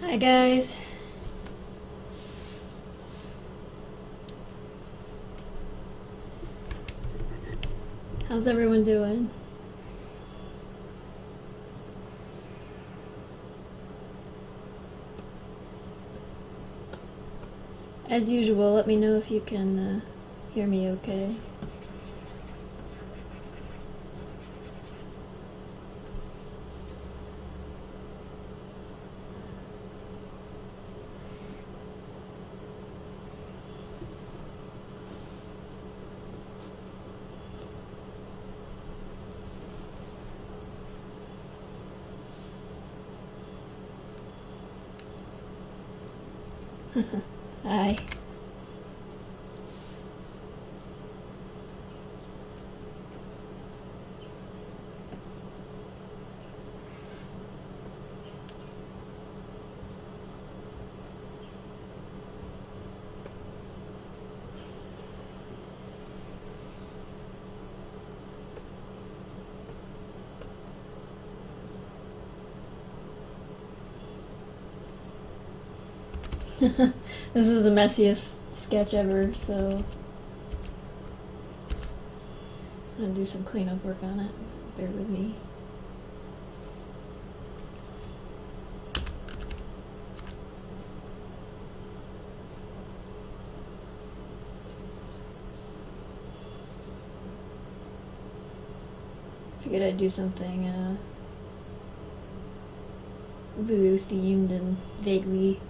Hi guys. How's everyone doing? As usual, let me know if you can hear me okay. Hi. This is the messiest sketch ever, so I'm gonna do some cleanup work on it. Bear with me. Figured I'd do something voodoo themed and vaguely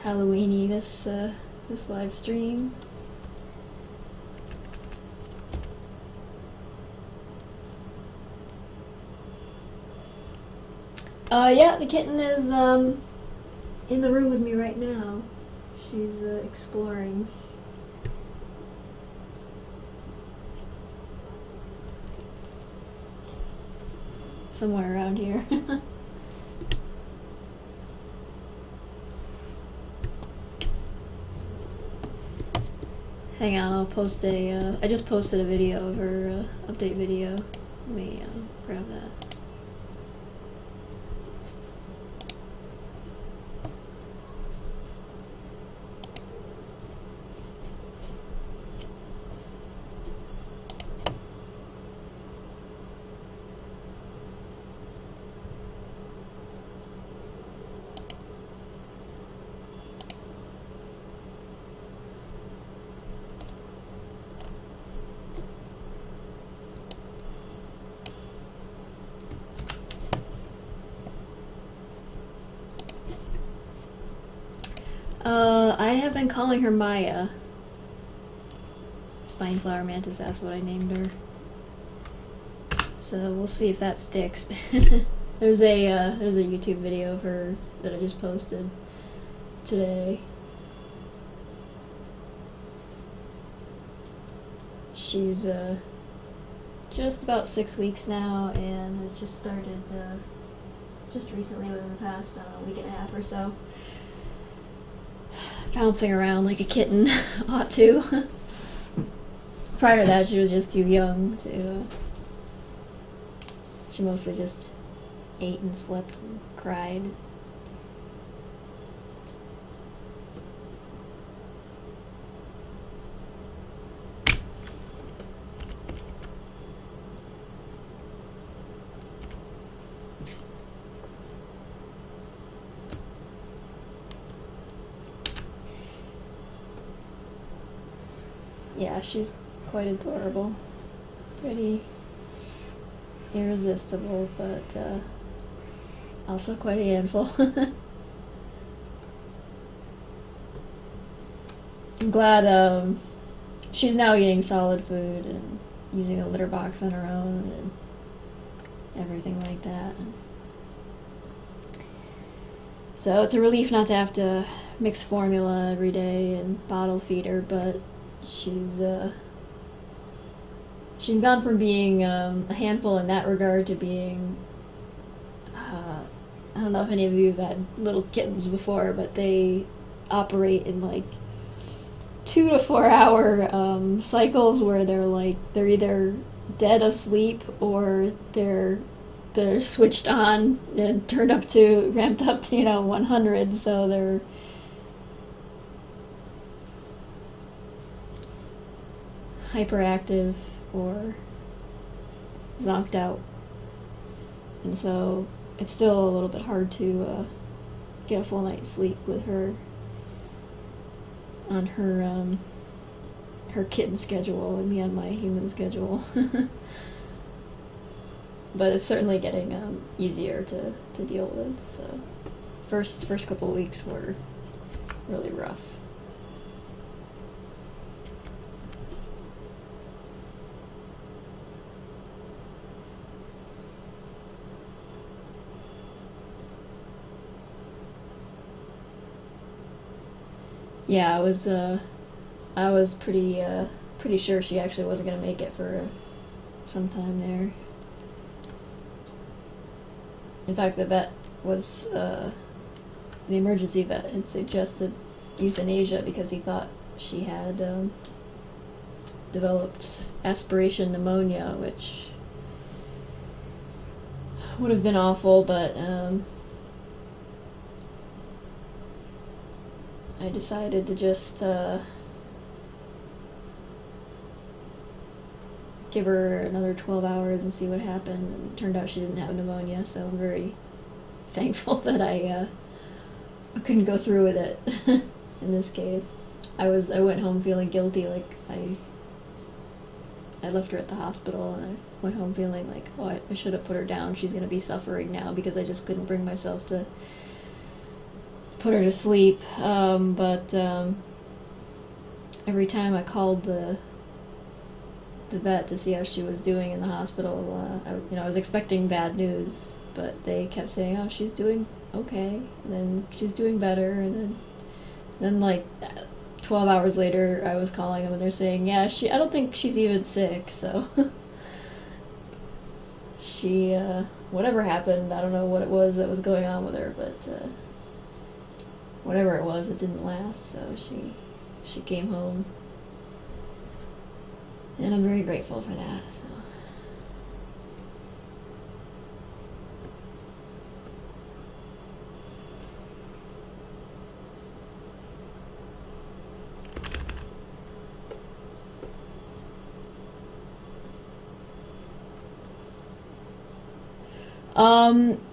Halloweeny this live stream. Yeah, the kitten is in the room with me right now. She's exploring. Somewhere around here. Hang on, I'll post I just posted a video of her update video. Let me grab that. I have been calling her Maya. Spineflower mantis, that's what I named her. So we'll see if that sticks. There's a YouTube video of her that I just posted today. She's just about 6 weeks now and has just started just recently, within the past week and a half or so, bouncing around like a kitten ought to. Prior to that, she was just too young to. She mostly just ate and slept and cried. Yeah, she's quite adorable. Pretty irresistible, but also quite a handful. I'm glad she's now eating solid food and using a litter box on her own and everything like that. So it's a relief not to have to mix formula every day and bottle feed her, but she's gone from being a handful in that regard to being I don't know if any of you have had little kittens before, but they operate in like 2 to 4 hour cycles where they're either dead asleep or they're they're switched on and turned up to ramped up to 100, so they're hyperactive or zonked out, and so it's still a little bit hard to get a full night's sleep with her on her kitten schedule and me on my human schedule. But it's certainly getting easier to deal with. So first couple of weeks were really rough. Yeah, I was pretty sure she actually wasn't gonna make it for some time there. In fact, the vet was the emergency vet had suggested euthanasia because he thought she had developed aspiration pneumonia, which would have been awful, but I decided to just give her another 12 hours and see what happened, and it turned out she didn't have pneumonia, so I'm very thankful that I couldn't go through with it in this case. I went home feeling guilty, like I left her at the hospital, and I went home feeling like, oh, I should have put her down, she's going to be suffering now, because I just couldn't bring myself to put her to sleep. But every time I called the vet to see how she was doing in the hospital, I was expecting bad news, but they kept saying, oh, she's doing okay, and then she's doing better, and then like 12 hours later I was calling them and they're saying, yeah, I don't think she's even sick, so she whatever happened, I don't know what it was that was going on with her, but whatever it was, it didn't last, so she came home. And I'm very grateful for that, so.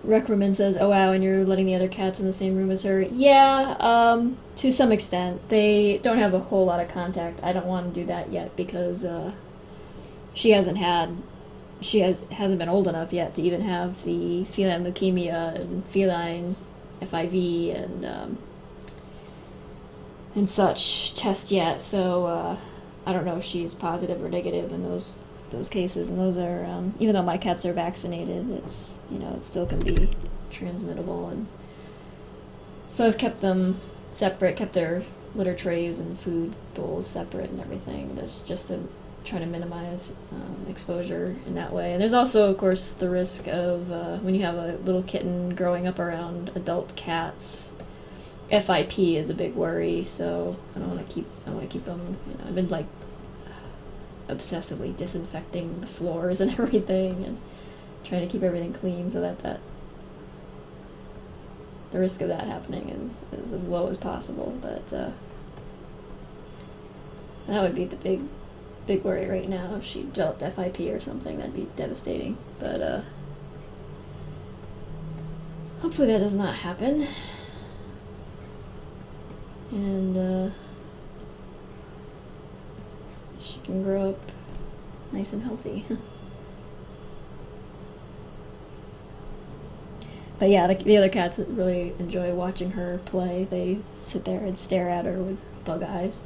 Reckroman says, oh wow, and you're letting the other cats in the same room as her. Yeah, to some extent. They don't have a whole lot of contact. I don't want to do that yet because she hasn't been old enough yet to even have the feline leukemia and feline FIV and such test yet. So I don't know if she's positive or negative in those cases, and those are even though my cats are vaccinated, it's it still can be transmittable, and so I've kept them separate, kept their litter trays and food bowls separate and everything. That's just to try to minimize exposure in that way. And there's also, of course, the risk of when you have a little kitten growing up around adult cats. FIP is a big worry, so I want to keep them. I've been like obsessively disinfecting the floors and everything, and trying to keep everything clean so that the risk of that happening is as low as possible. But that would be the big worry right now. If she developed FIP or something, that'd be devastating. But hopefully that does not happen. And she can grow up nice and healthy. But yeah, the other cats really enjoy watching her play. They sit there and stare at her with bug eyes.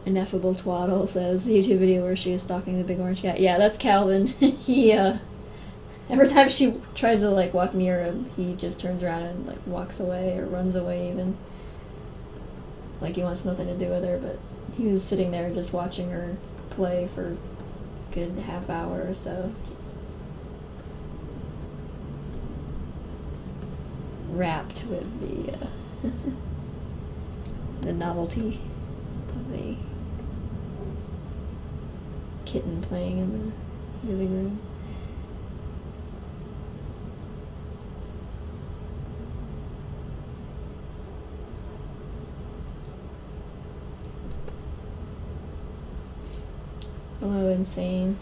Ineffable Twaddle says, the YouTube video where she is stalking the big orange cat. Yeah, that's Calvin. He, every time she tries to, like, walk near him, he just turns around and, like, walks away or runs away even. Like he wants nothing to do with her, but he was sitting there just watching her play for a good half hour or so. Just rapt with the novelty of a kitten playing in the living room. Hello, Insane.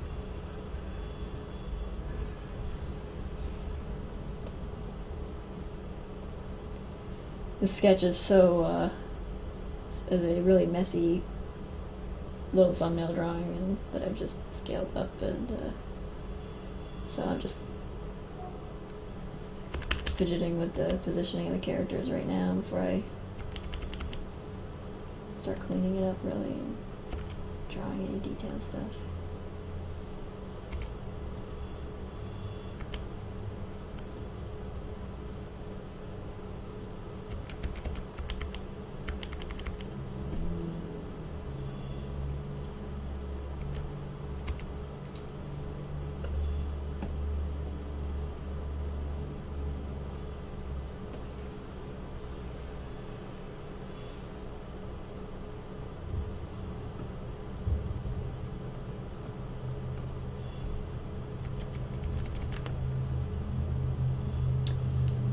The sketch is so, is a really messy little thumbnail drawing that I've just scaled up, and so I'm just fidgeting with the positioning of the characters right now before I start cleaning it up really and drawing any detail stuff.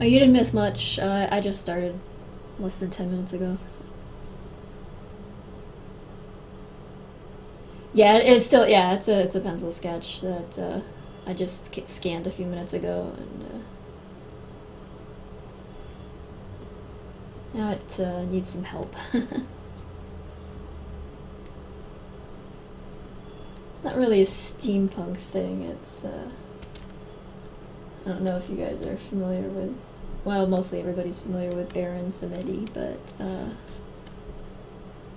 Oh, you didn't miss much. I just started less than 10 minutes ago. So. Yeah, it's still, yeah, it's a pencil sketch that I just scanned a few minutes ago, and now it needs some help. It's not really a steampunk thing. It's I don't know if you guys are familiar with, well, mostly everybody's familiar with Baron Samedi, but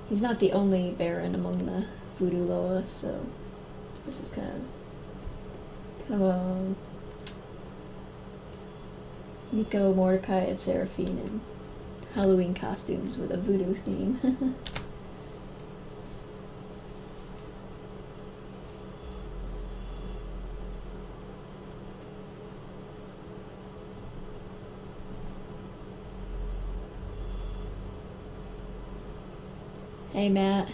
he's not the only Baron among the Voodoo Loa, so this is kind of a Nico, Mordecai, and Seraphine in Halloween costumes with a voodoo theme. Hey, Matt.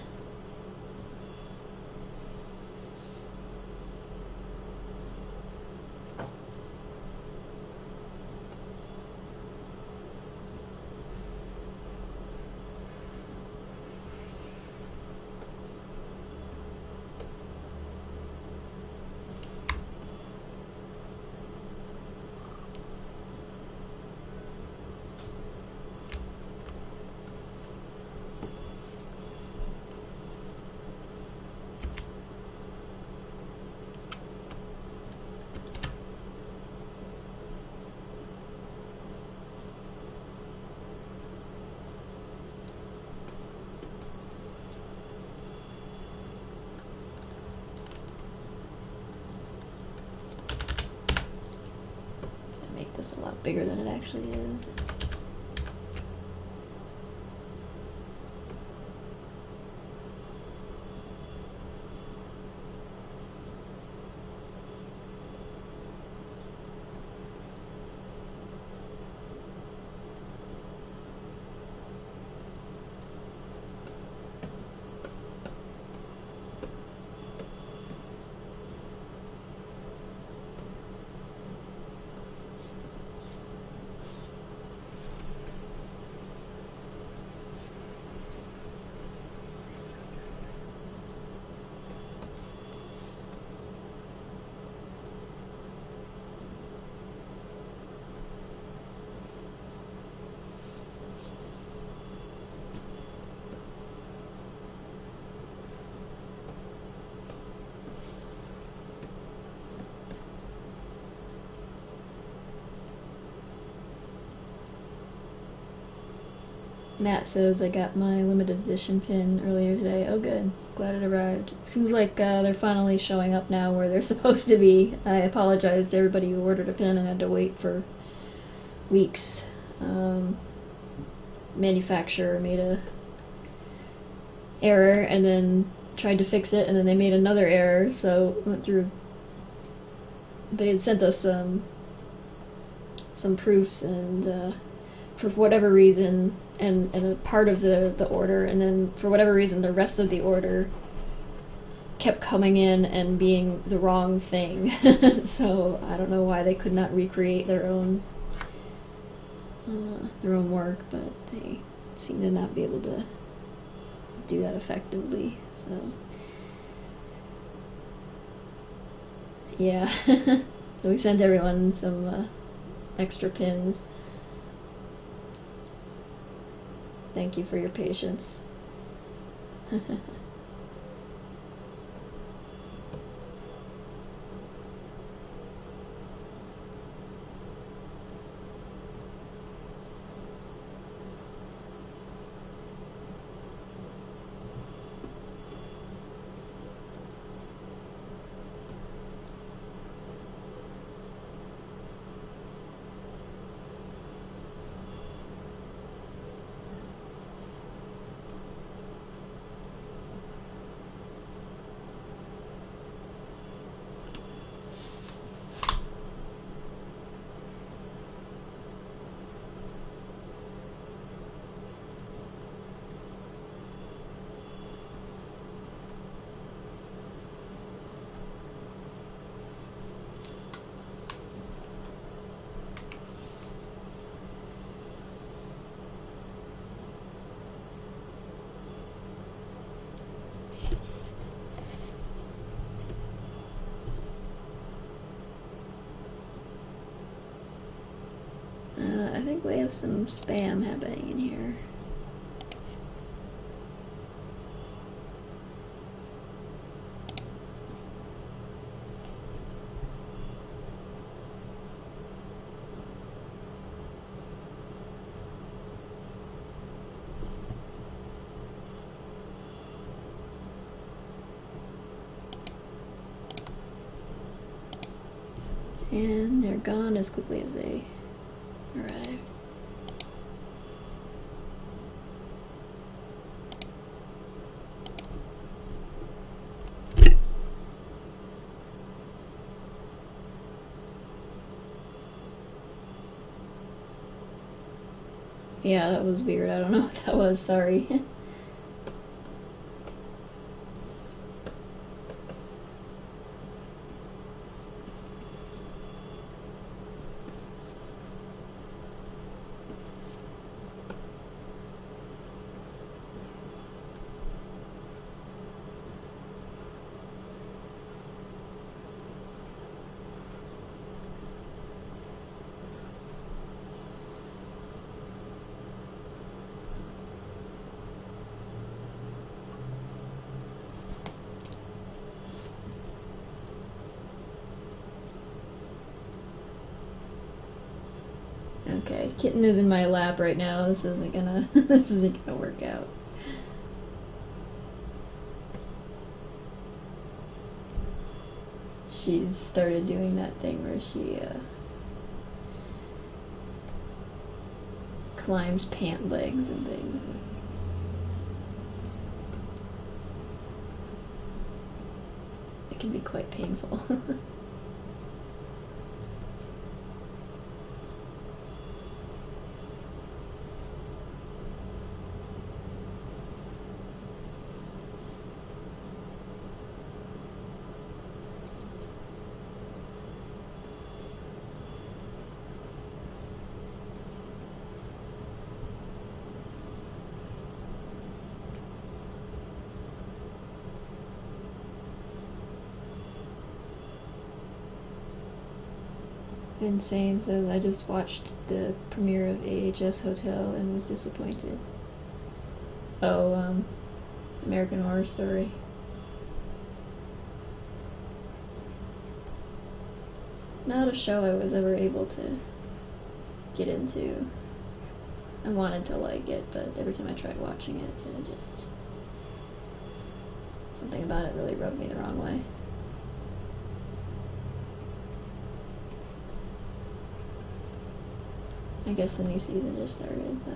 This a lot bigger than it actually is. Matt says I got my limited edition pin earlier today. Oh good, glad it arrived. Seems like they're finally showing up now where they're supposed to be. I apologize to everybody who ordered a pin and had to wait for weeks. Manufacturer made a error and then tried to fix it, and then they made another error, so went through. They had sent us some proofs, and for whatever reason, and a part of the order, and then for whatever reason the rest of the order kept coming in and being the wrong thing. So I don't know why they could not recreate their own work, but they seem to not be able to do that effectively. So yeah. So we sent everyone some extra pins. Thank you for your patience. I think we have some spam happening in here. And they're gone as quickly as they arrived. Yeah, that was weird. I don't know what that was. Sorry. Okay, kitten is in my lap right now. This isn't gonna this isn't gonna work out. She's started doing that thing where she climbs pant legs and things. It can be quite painful. Insane says, I just watched the premiere of AHS Hotel and was disappointed. Oh, American Horror Story. Not a show I was ever able to get into. I wanted to like it, but every time I tried watching it, it just... something about it really rubbed me the wrong way. I guess the new season just started, though.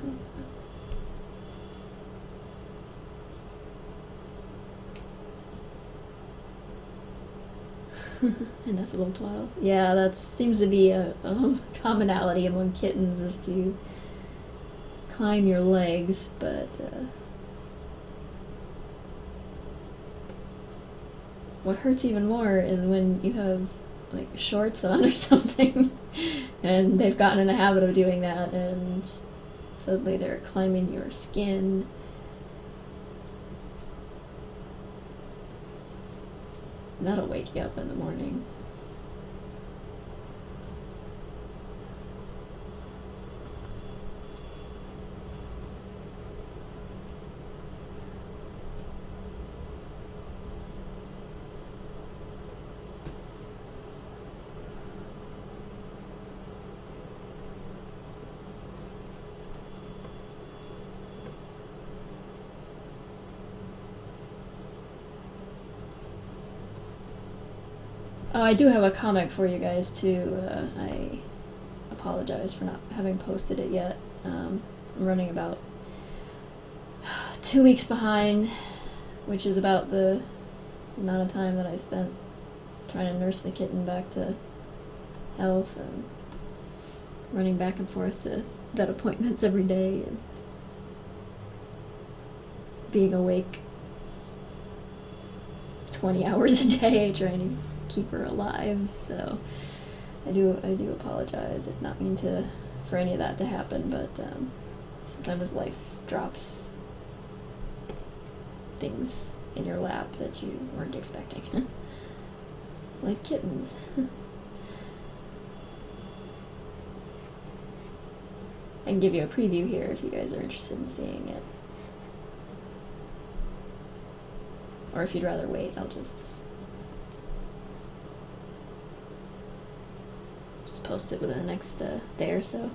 So. Ineffable twaddles. Yeah, that seems to be a commonality among kittens, is to climb your legs, but what hurts even more is when you have like shorts on or something and they've gotten in the habit of doing that and suddenly they're climbing your skin. That'll wake you up in the morning. Oh, I do have a comic for you guys too. I apologize for not having posted it yet. I'm running about 2 weeks behind, which is about the amount of time that I spent trying to nurse the kitten back to health and running back and forth to vet appointments every day and being awake 20 hours a day trying to keep her alive. So I do apologize. I did not mean for any of that to happen, but sometimes life drops things in your lap that you weren't expecting. Like kittens. I can give you a preview here if you guys are interested in seeing it. Or if you'd rather wait, I'll just post it within the next day or so.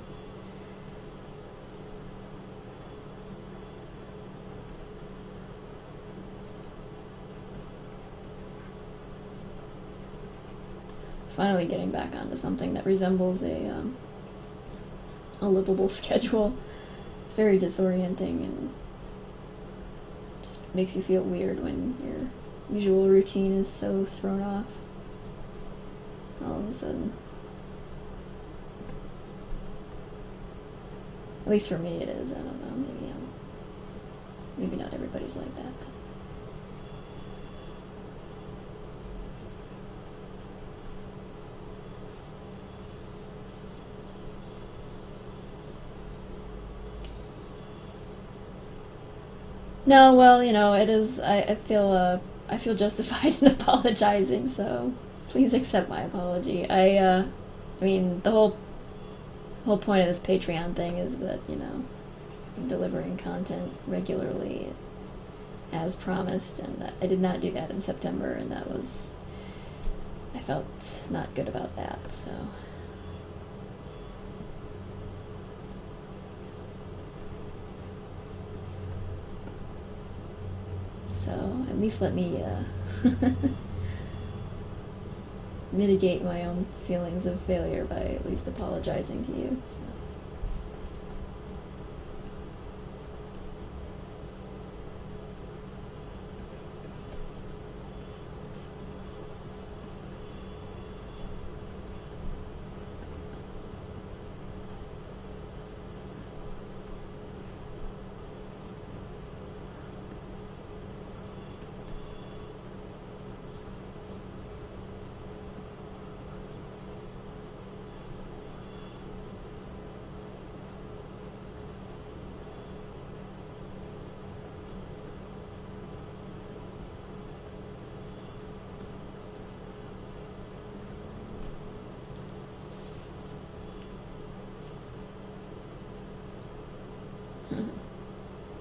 Finally getting back onto something that resembles a livable schedule. It's very disorienting and just makes you feel weird when your usual routine is so thrown off all of a sudden. At least for me it is. I don't know, maybe not everybody's like that. But. No, well, it is. I feel justified in apologizing, so please accept my apology. I mean, the whole point of this Patreon thing is that, I'm delivering content regularly as promised, and I did not do that in September, and I felt not good about that, so. So, at least let me mitigate my own feelings of failure by at least apologizing to you. So.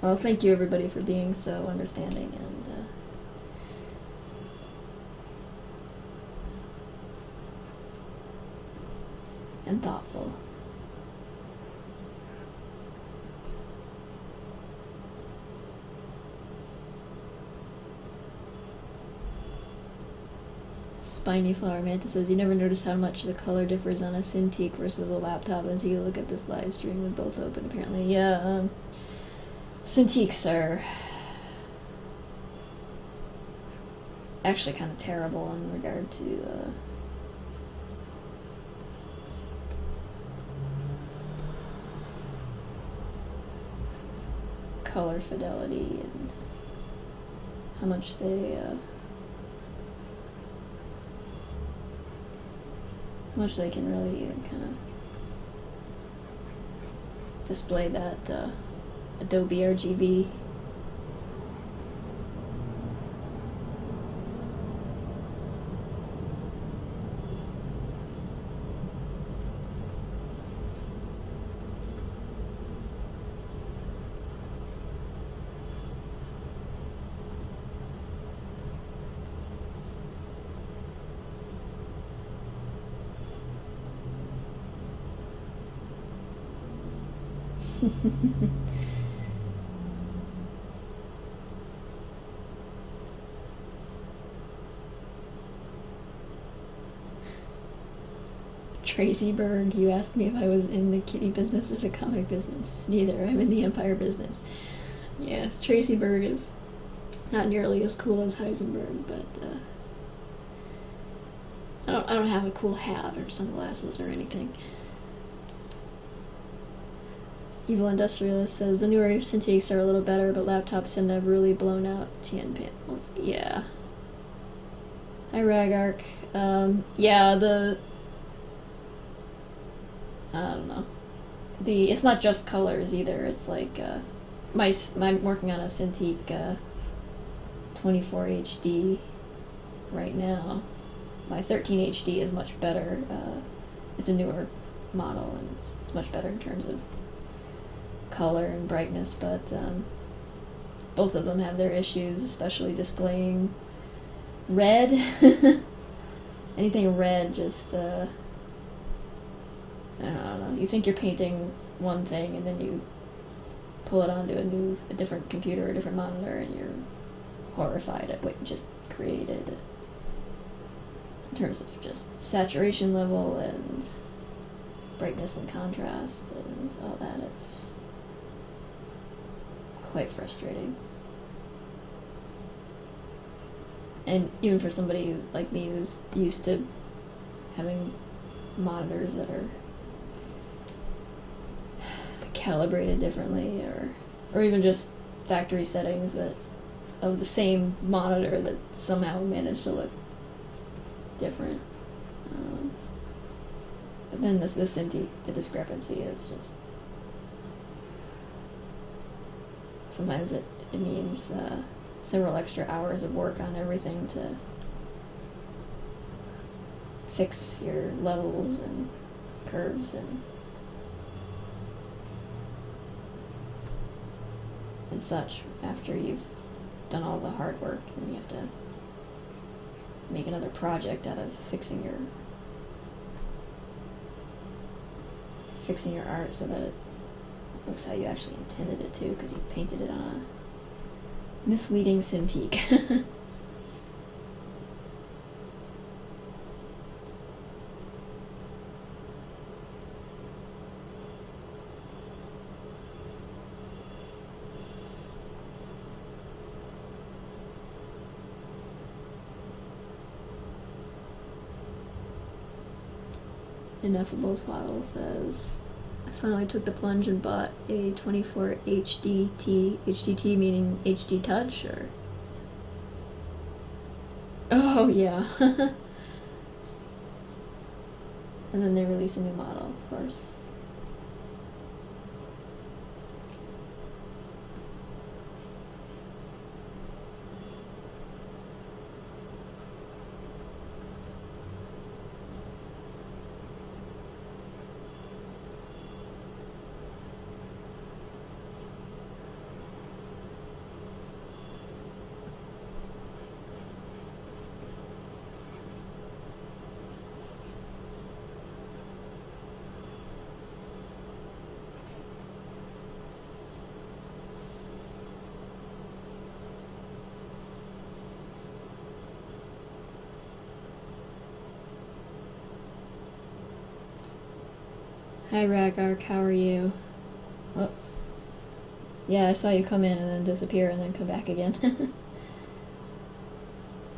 Well, thank you everybody for being so understanding and thoughtful. Spiny Flower Manta says, you never notice how much the color differs on a Cintiq versus a laptop until you look at this live stream with both open, apparently. Yeah, Cintiqs are actually kind of terrible in regard to color fidelity and how much they can really kind of display that Adobe RGB. Tracy Berg, you asked me if I was in the kitty business or the comic business. Neither. I'm in the Empire business. Yeah, Tracy Berg is not nearly as cool as Heisenberg, but I don't have a cool hat or sunglasses or anything. Evil Industrialist says the newer Cintiqs are a little better, but laptops tend to have really blown out TN panels. Yeah. Hi Ragark. Yeah, I don't know. It's not just colors either. It's like I'm working on a Cintiq 24 HD right now. My 13 HD is much better. It's a newer model and it's much better in terms of color and brightness, but both of them have their issues, especially displaying red. Anything red just I don't know. You think you're painting one thing and then you pull it onto a different computer or a different monitor and you're horrified at what you just created in terms of just saturation level and brightness and contrast and all that. It's quite frustrating. And even for somebody like me who's used to having monitors that are calibrated differently, or even just factory settings that of the same monitor that somehow manage to look different. But then the Cintiq, the discrepancy is just sometimes it means several extra hours of work on everything to fix your levels and curves and such after you've done all the hard work, and you have to make another project out of fixing your art so that it looks how you actually intended it to, because you painted it on a misleading Cintiq. Ineffable Twaddle says, I finally took the plunge and bought a 24 HDT. HDT meaning HD Touch, or? Oh, yeah. And then they release a new model, of course. Hi Ragark, how are you? Oh. Yeah, I saw you come in and then disappear and then come back again.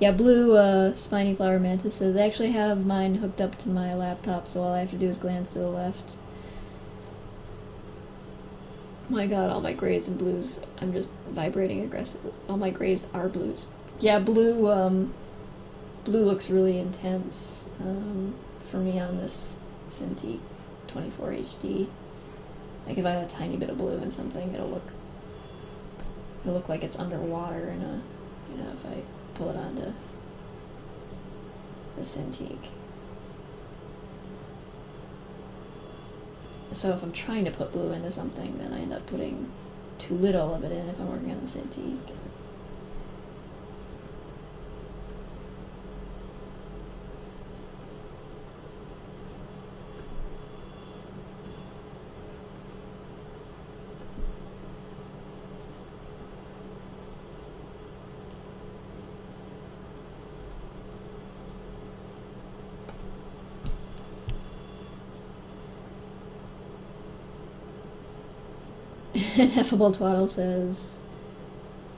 Yeah, Blue Spiny Flower Mantis says, I actually have mine hooked up to my laptop, so all I have to do is glance to the left. My god, all my grays and blues, I'm just vibrating aggressively. All my grays are blues. Yeah, blue looks really intense for me on this Cintiq 24 HD. Like if I have a tiny bit of blue in something, it'll look like it's underwater in a, if I pull it onto the Cintiq. So if I'm trying to put blue into something, then I end up putting too little of it in if I'm working on the Cintiq. Ineffable Twaddle says,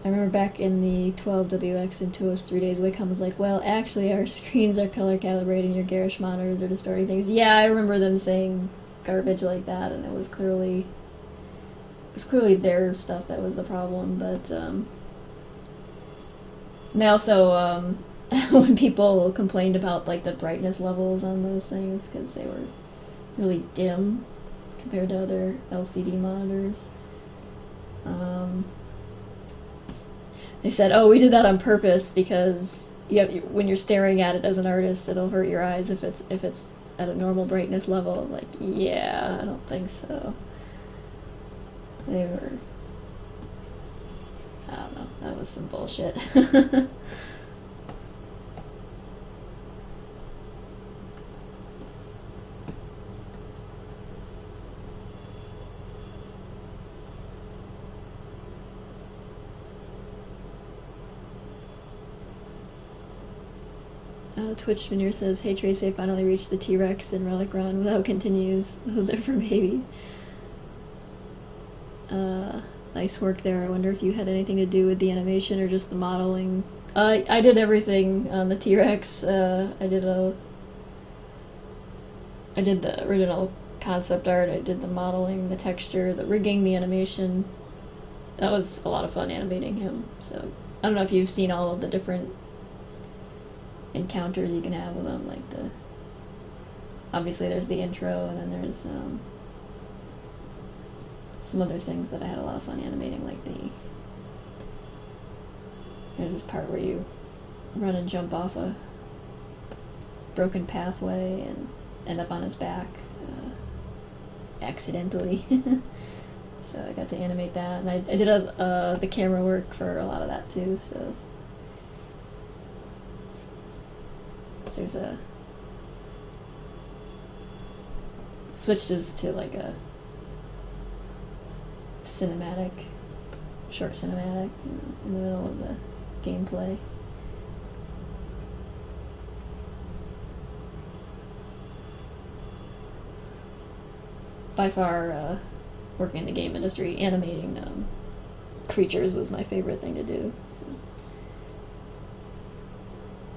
I remember back in the 12WX and 203 days, Wacom was like, well, actually our screens are color calibrating, your garish monitors are distorting things. Yeah, I remember them saying garbage like that, and it was clearly their stuff that was the problem, but and they also, when people complained about like the brightness levels on those things, because they were really dim compared to other LCD monitors. They said, "Oh, we did that on purpose because when you're staring at it as an artist, it'll hurt your eyes if it's at a normal brightness level." Like, yeah, I don't think so. They were, I don't know, that was some bullshit. Twitch Veneer says, hey Trace, I finally reached the T-Rex in Relic Run without continues. Those are for babies. Nice work there. I wonder if you had anything to do with the animation or just the modeling. I did everything on the T-Rex. I did the original concept art, I did the modeling, the texture, the rigging, the animation. That was a lot of fun animating him. So I don't know if you've seen all of the different encounters you can have with them, like obviously there's the intro, and then there's some other things that I had a lot of fun animating, like there's this part where you run and jump off a broken pathway and end up on his back accidentally. So I got to animate that, and I did the camera work for a lot of that too, so there's switches to like a cinematic, short cinematic in the middle of the gameplay. By far, working in the game industry, animating creatures was my favorite thing to do. So.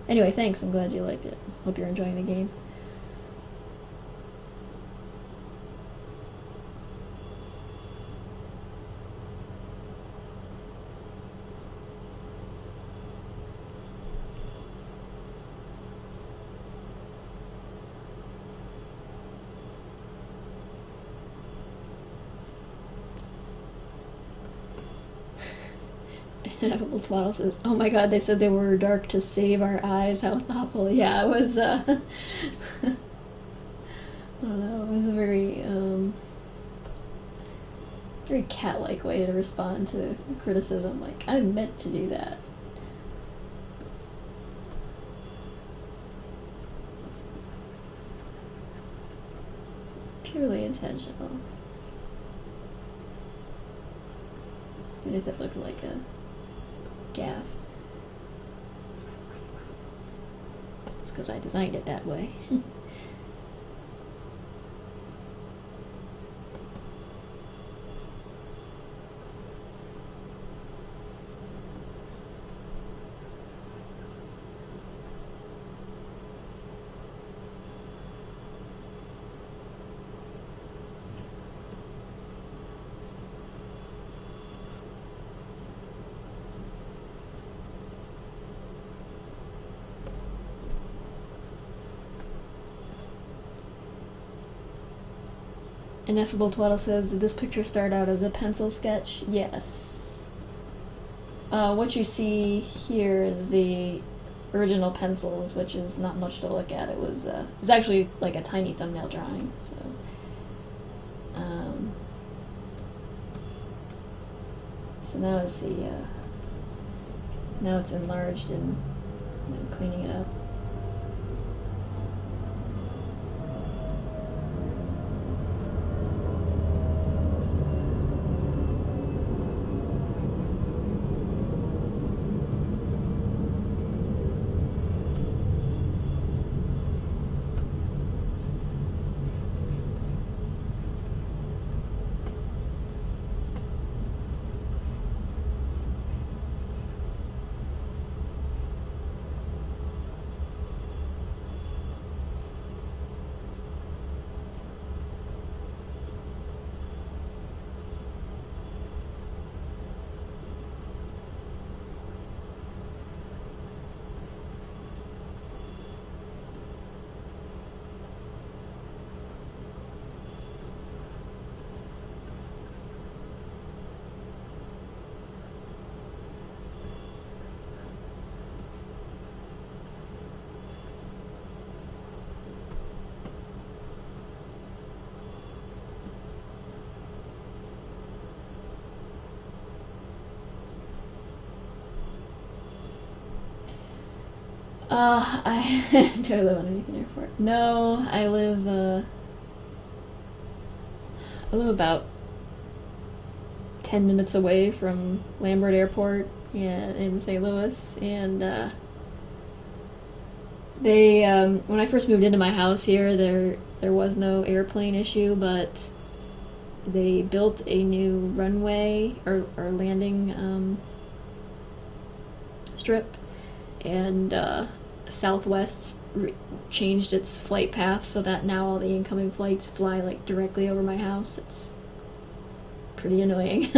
Anyway, thanks. I'm glad you liked it. Hope you're enjoying the game. Ineffable Twaddle says, oh my god, they said they were dark to save our eyes. How thoughtful. Yeah, it was, I don't know, it was a very cat-like way to respond to criticism. Like, I meant to do that. Purely intentional. Even if it looked like a gaff. It's because I designed it that way. Ineffable Twaddle says, did this picture start out as a pencil sketch? Yes. What you see here is the original pencils, which is not much to look at. It's actually like a tiny thumbnail drawing, so. So now is now it's enlarged and I'm cleaning it up. Do I live underneath an airport? No, I live about 10 minutes away from Lambert Airport in St. Louis, and they when I first moved into my house here, there was no airplane issue, but they built a new runway or landing strip, and Southwest changed its flight path so that now all the incoming flights fly like directly over my house. It's pretty annoying.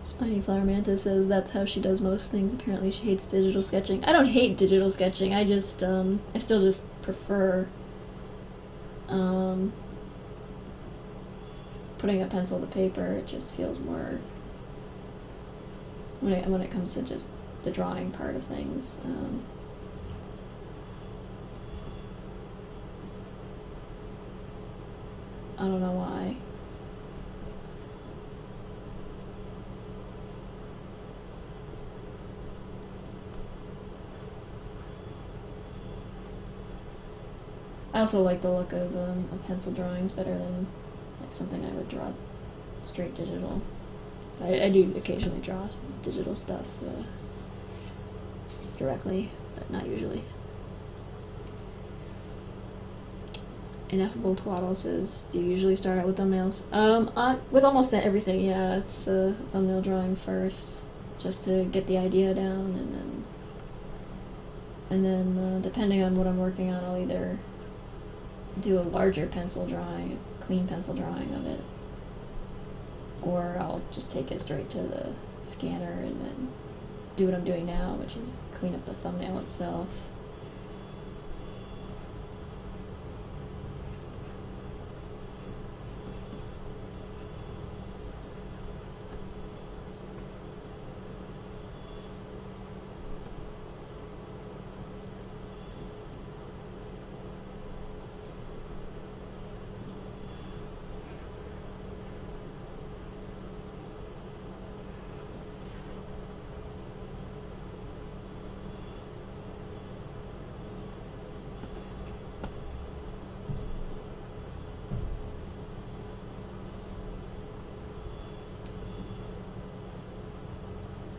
Spiny Flower Manta says that's how she does most things. Apparently she hates digital sketching. I don't hate digital sketching. I just I still just prefer putting a pencil to paper. It just feels more when it comes to just the drawing part of things. I don't know why. I also like the look of pencil drawings better than like something I would draw straight digital. I do occasionally draw digital stuff directly, but not usually. Ineffable Twaddle says, do you usually start out with thumbnails? With almost everything, yeah. It's a thumbnail drawing first, just to get the idea down, and then depending on what I'm working on, I'll either do a larger pencil drawing, a clean pencil drawing of it, or I'll just take it straight to the scanner and then do what I'm doing now, which is clean up the thumbnail itself.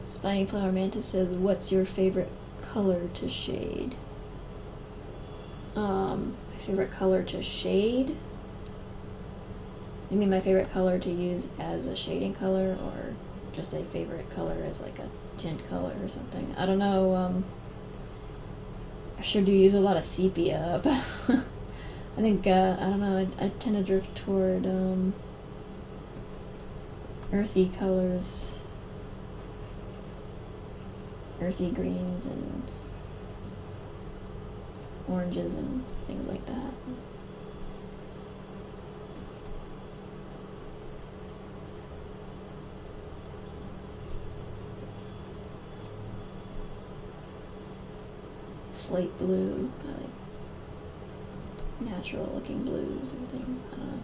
Spiny Flower Mantis says, what's your favorite color to shade? My favorite color to shade? You mean my favorite color to use as a shading color, or just a favorite color as like a tint color or something? I don't know. I sure do use a lot of sepia, but I think, I don't know, I tend to drift toward earthy colors. earthy greens and oranges and things like that. Slate blue, I like natural looking blues and things, I don't know.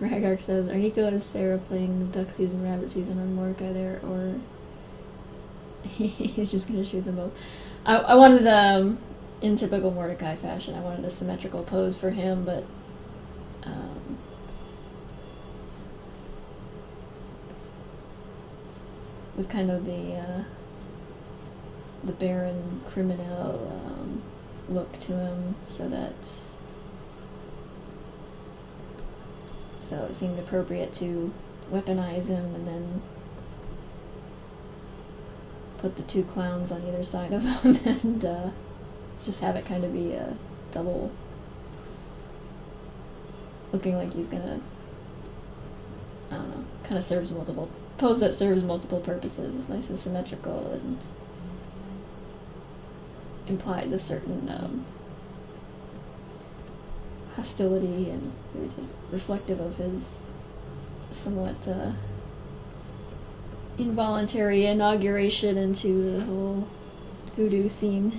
Ragark says, are Nico and Sarah playing the duck season, rabbit season on Mordecai there, or he's just gonna shoot them both? I wanted, in typical Mordecai fashion, I wanted a symmetrical pose for him, but with kind of the Baron criminal look to him, so it seemed appropriate to weaponize him and then put the two clowns on either side of him and just have it kind of be a double, looking like he's gonna, I don't know, kind of serves multiple, pose that serves multiple purposes. It's nice and symmetrical and implies a certain hostility and just reflective of his somewhat involuntary inauguration into the whole voodoo scene.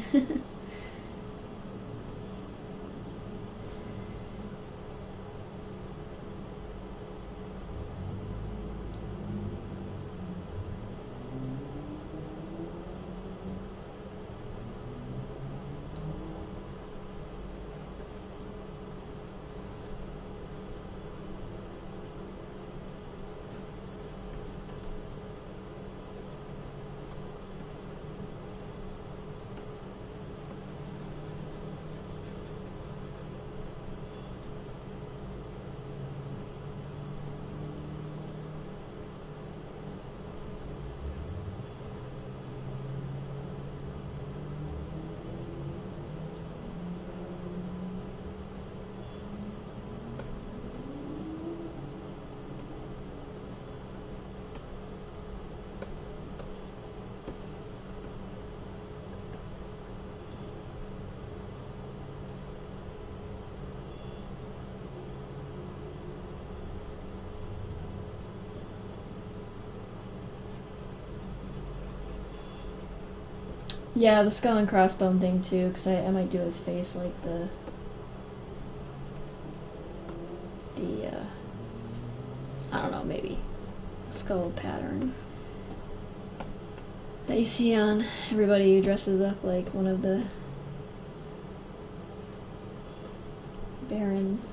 Yeah, the skull and crossbone thing too, because I might do his face like the I don't know, maybe skull pattern that you see on everybody who dresses up like one of the barons.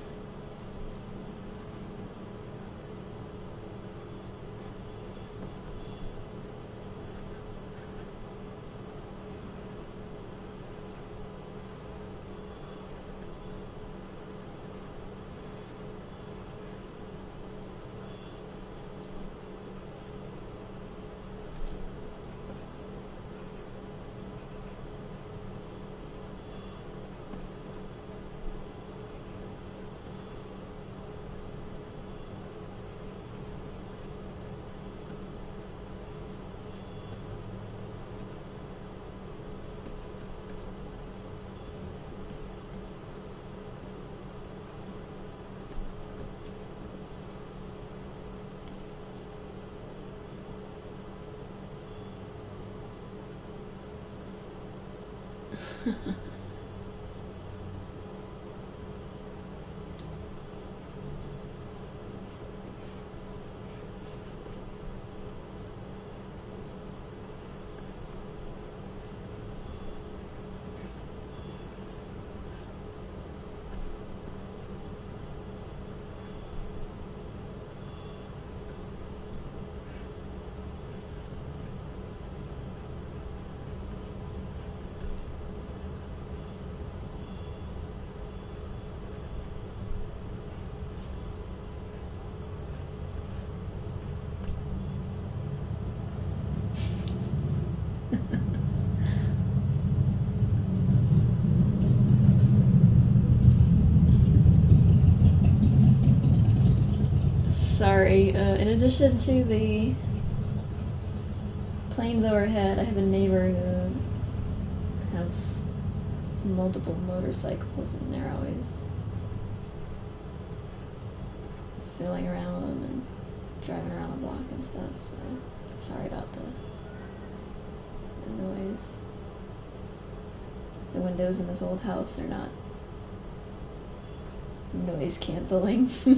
story. In addition to the planes overhead, I have a neighbor who has multiple motorcycles, and they're always fiddling around with them and driving around the block and stuff, so sorry about the noise. The windows in this old house are not noise canceling. I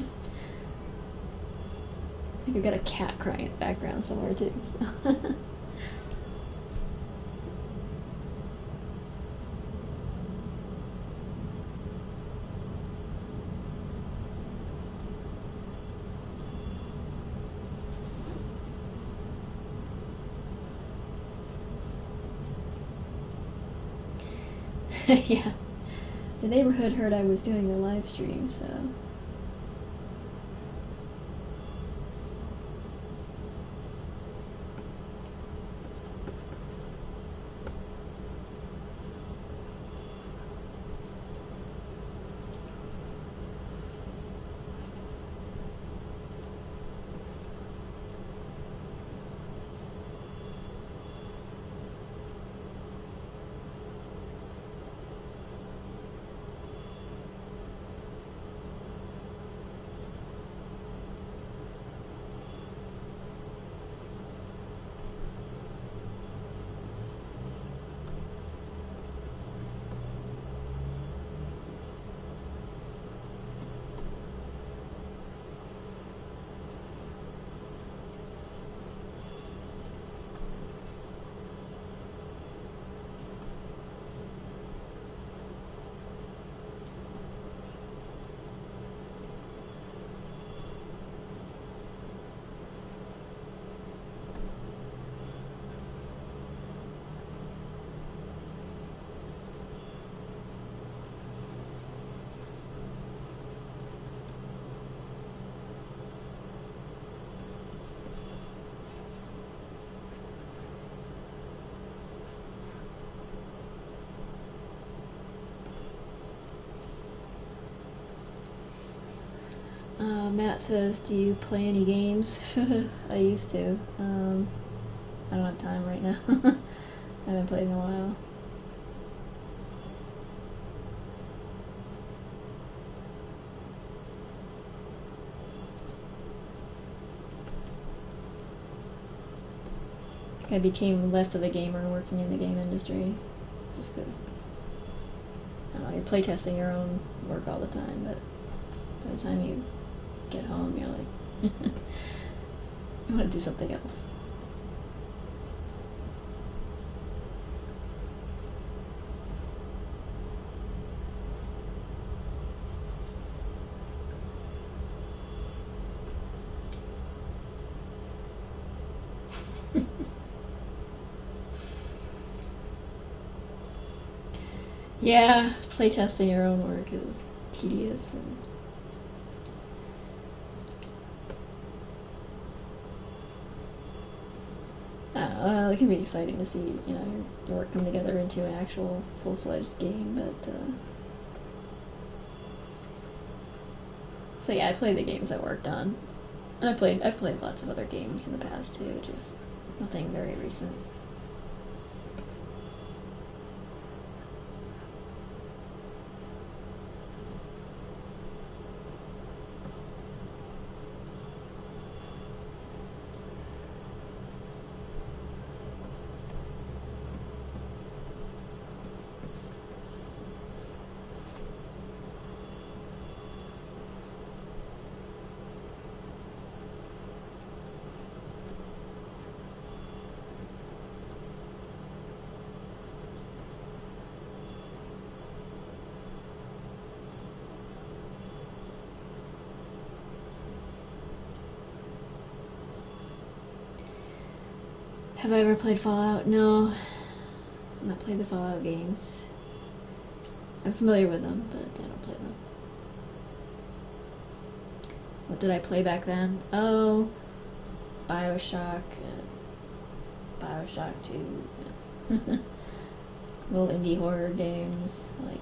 think we've got a cat crying in the background somewhere too. So. Yeah, the neighborhood heard I was doing the live stream, so. Matt says, do you play any games? I used to. I don't have time right now. I haven't played in a while. I became less of a gamer working in the game industry, just because, I don't know, you're playtesting your own work all the time, but by the time you get home, you're like, you want to do something else. Yeah, playtesting your own work is tedious and I don't know, it can be exciting to see, you know, your work come together into an actual full-fledged game, but so yeah, I play the games I worked on. And I've played lots of other games in the past too, just nothing very recent. Have I ever played Fallout? No. I've not played the Fallout games. I'm familiar with them, but I don't play them. What did I play back then? Oh, Bioshock, Bioshock 2. Yeah. Little indie horror games, like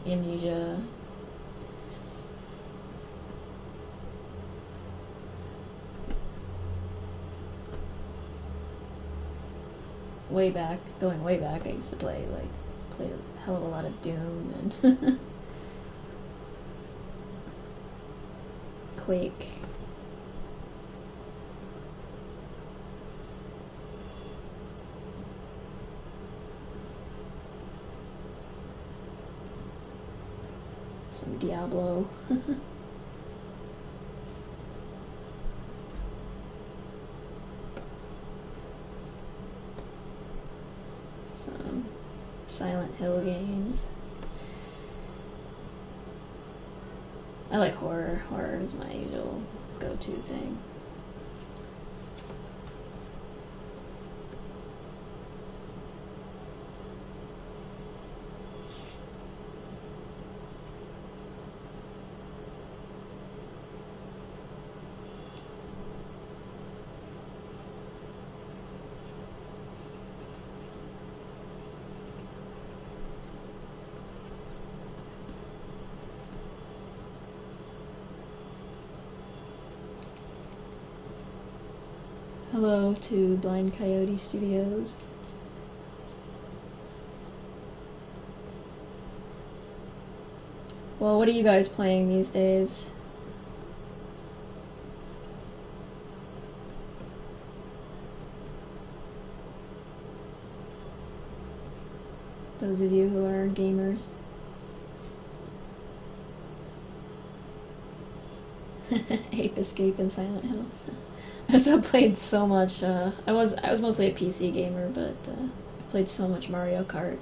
Amnesia. way back, going way back, I used to play a hell of a lot of Doom and Quake. Some Diablo. Some Silent Hill games. I like horror. Horror is my usual go-to thing. Hello to Blind Coyote Studios. Well, what are you guys playing these days? Those of you who are gamers. Ape Escape and Silent Hill. I also played so much. I was mostly a PC gamer, but I played so much Mario Kart.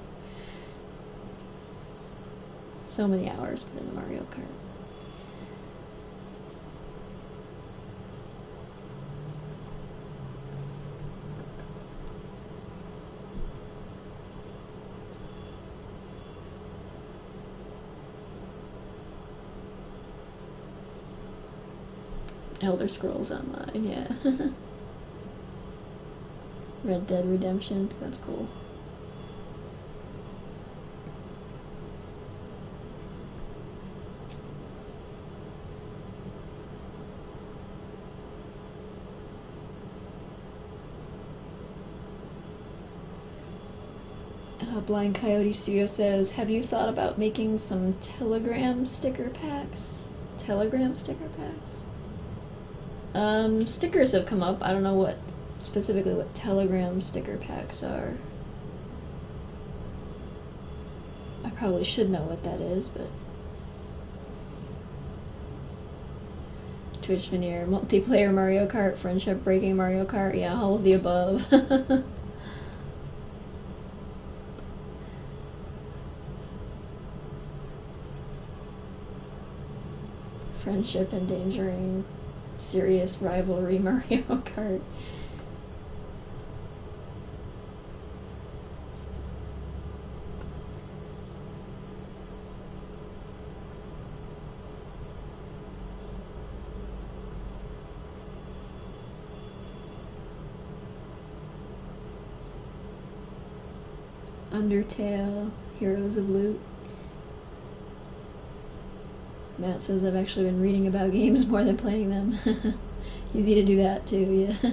So many hours put into Mario Kart. Elder Scrolls Online, yeah. Red Dead Redemption, that's cool. Blind Coyote Studio says, have you thought about making some Telegram sticker packs? Telegram sticker packs? Stickers have come up. I don't know specifically what Telegram sticker packs are. I probably should know what that is, but... Twitch Veneer, multiplayer Mario Kart, friendship breaking Mario Kart, yeah, all of the above. Friendship endangering serious rivalry Mario Kart. Undertale, Heroes of Loot. Matt says I've actually been reading about games more than playing them. Easy to do that too, yeah.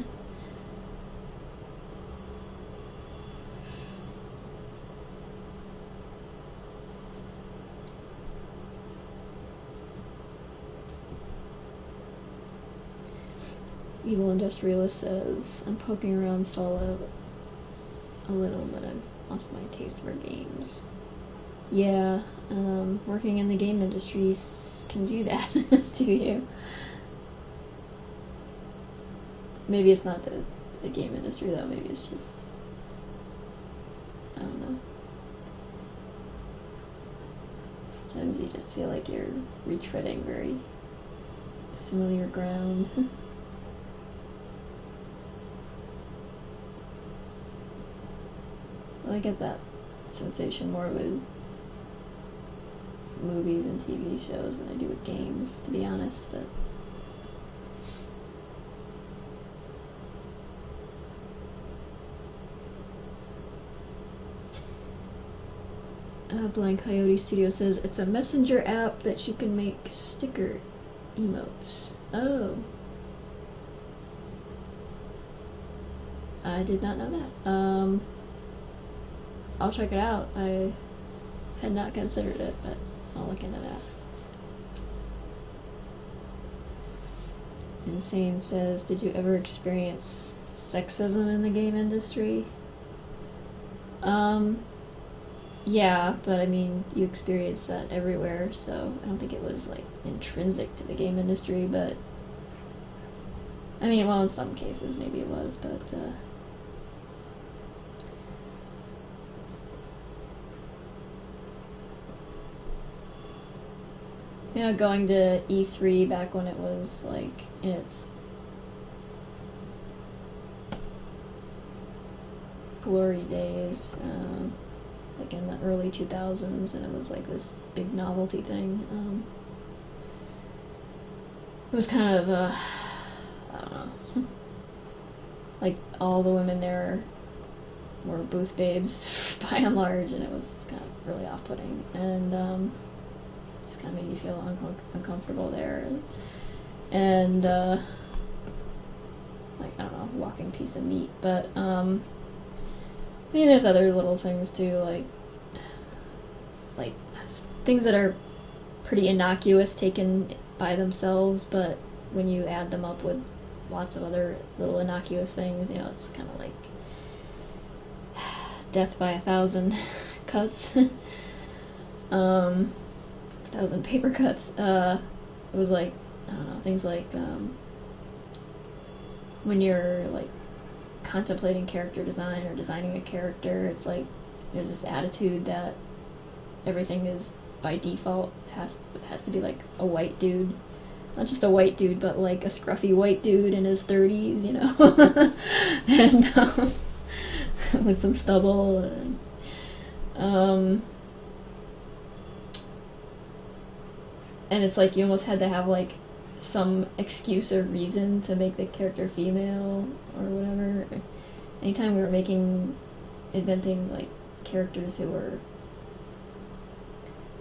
Evil Industrialist says, I'm poking around Fallout a little, but I've lost my taste for games. Yeah, working in the game industry can do that to you. Maybe it's not the game industry though, maybe it's just, I don't know. Sometimes you just feel like you're retreading very familiar ground. Well, I get that sensation more with movies and TV shows than I do with games, to be honest, but Blind Coyote Studio says it's a messenger app that you can make sticker emotes. Oh. I did not know that. I'll check it out. I had not considered it, but I'll look into that. Insane says, did you ever experience sexism in the game industry? Yeah, but I mean, you experience that everywhere, so I don't think it was, like, intrinsic to the game industry, but I mean, well, in some cases maybe it was, but yeah, going to E3 back when it was, like, in its glory days, like in the early 2000s, and it was like this big novelty thing. It was kind of, I don't know, like all the women there were booth babes by and large, and it was kind of really off-putting, and just kind of made you feel uncomfortable there, and like, I don't know, walking piece of meat, but I mean, there's other little things too, like things that are pretty innocuous taken by themselves, but when you add them up with lots of other little innocuous things, you know, it's kind of like death by 1,000 cuts, 1,000 paper cuts. It was like, I don't know, things like when you're like contemplating character design or designing a character, it's like there's this attitude that everything is by default has to be like a white dude, not just a white dude, but like a scruffy white dude in his 30s, you know, and with some stubble, and it's like you almost had to have like some excuse or reason to make the character female or whatever. Anytime we were inventing like characters who were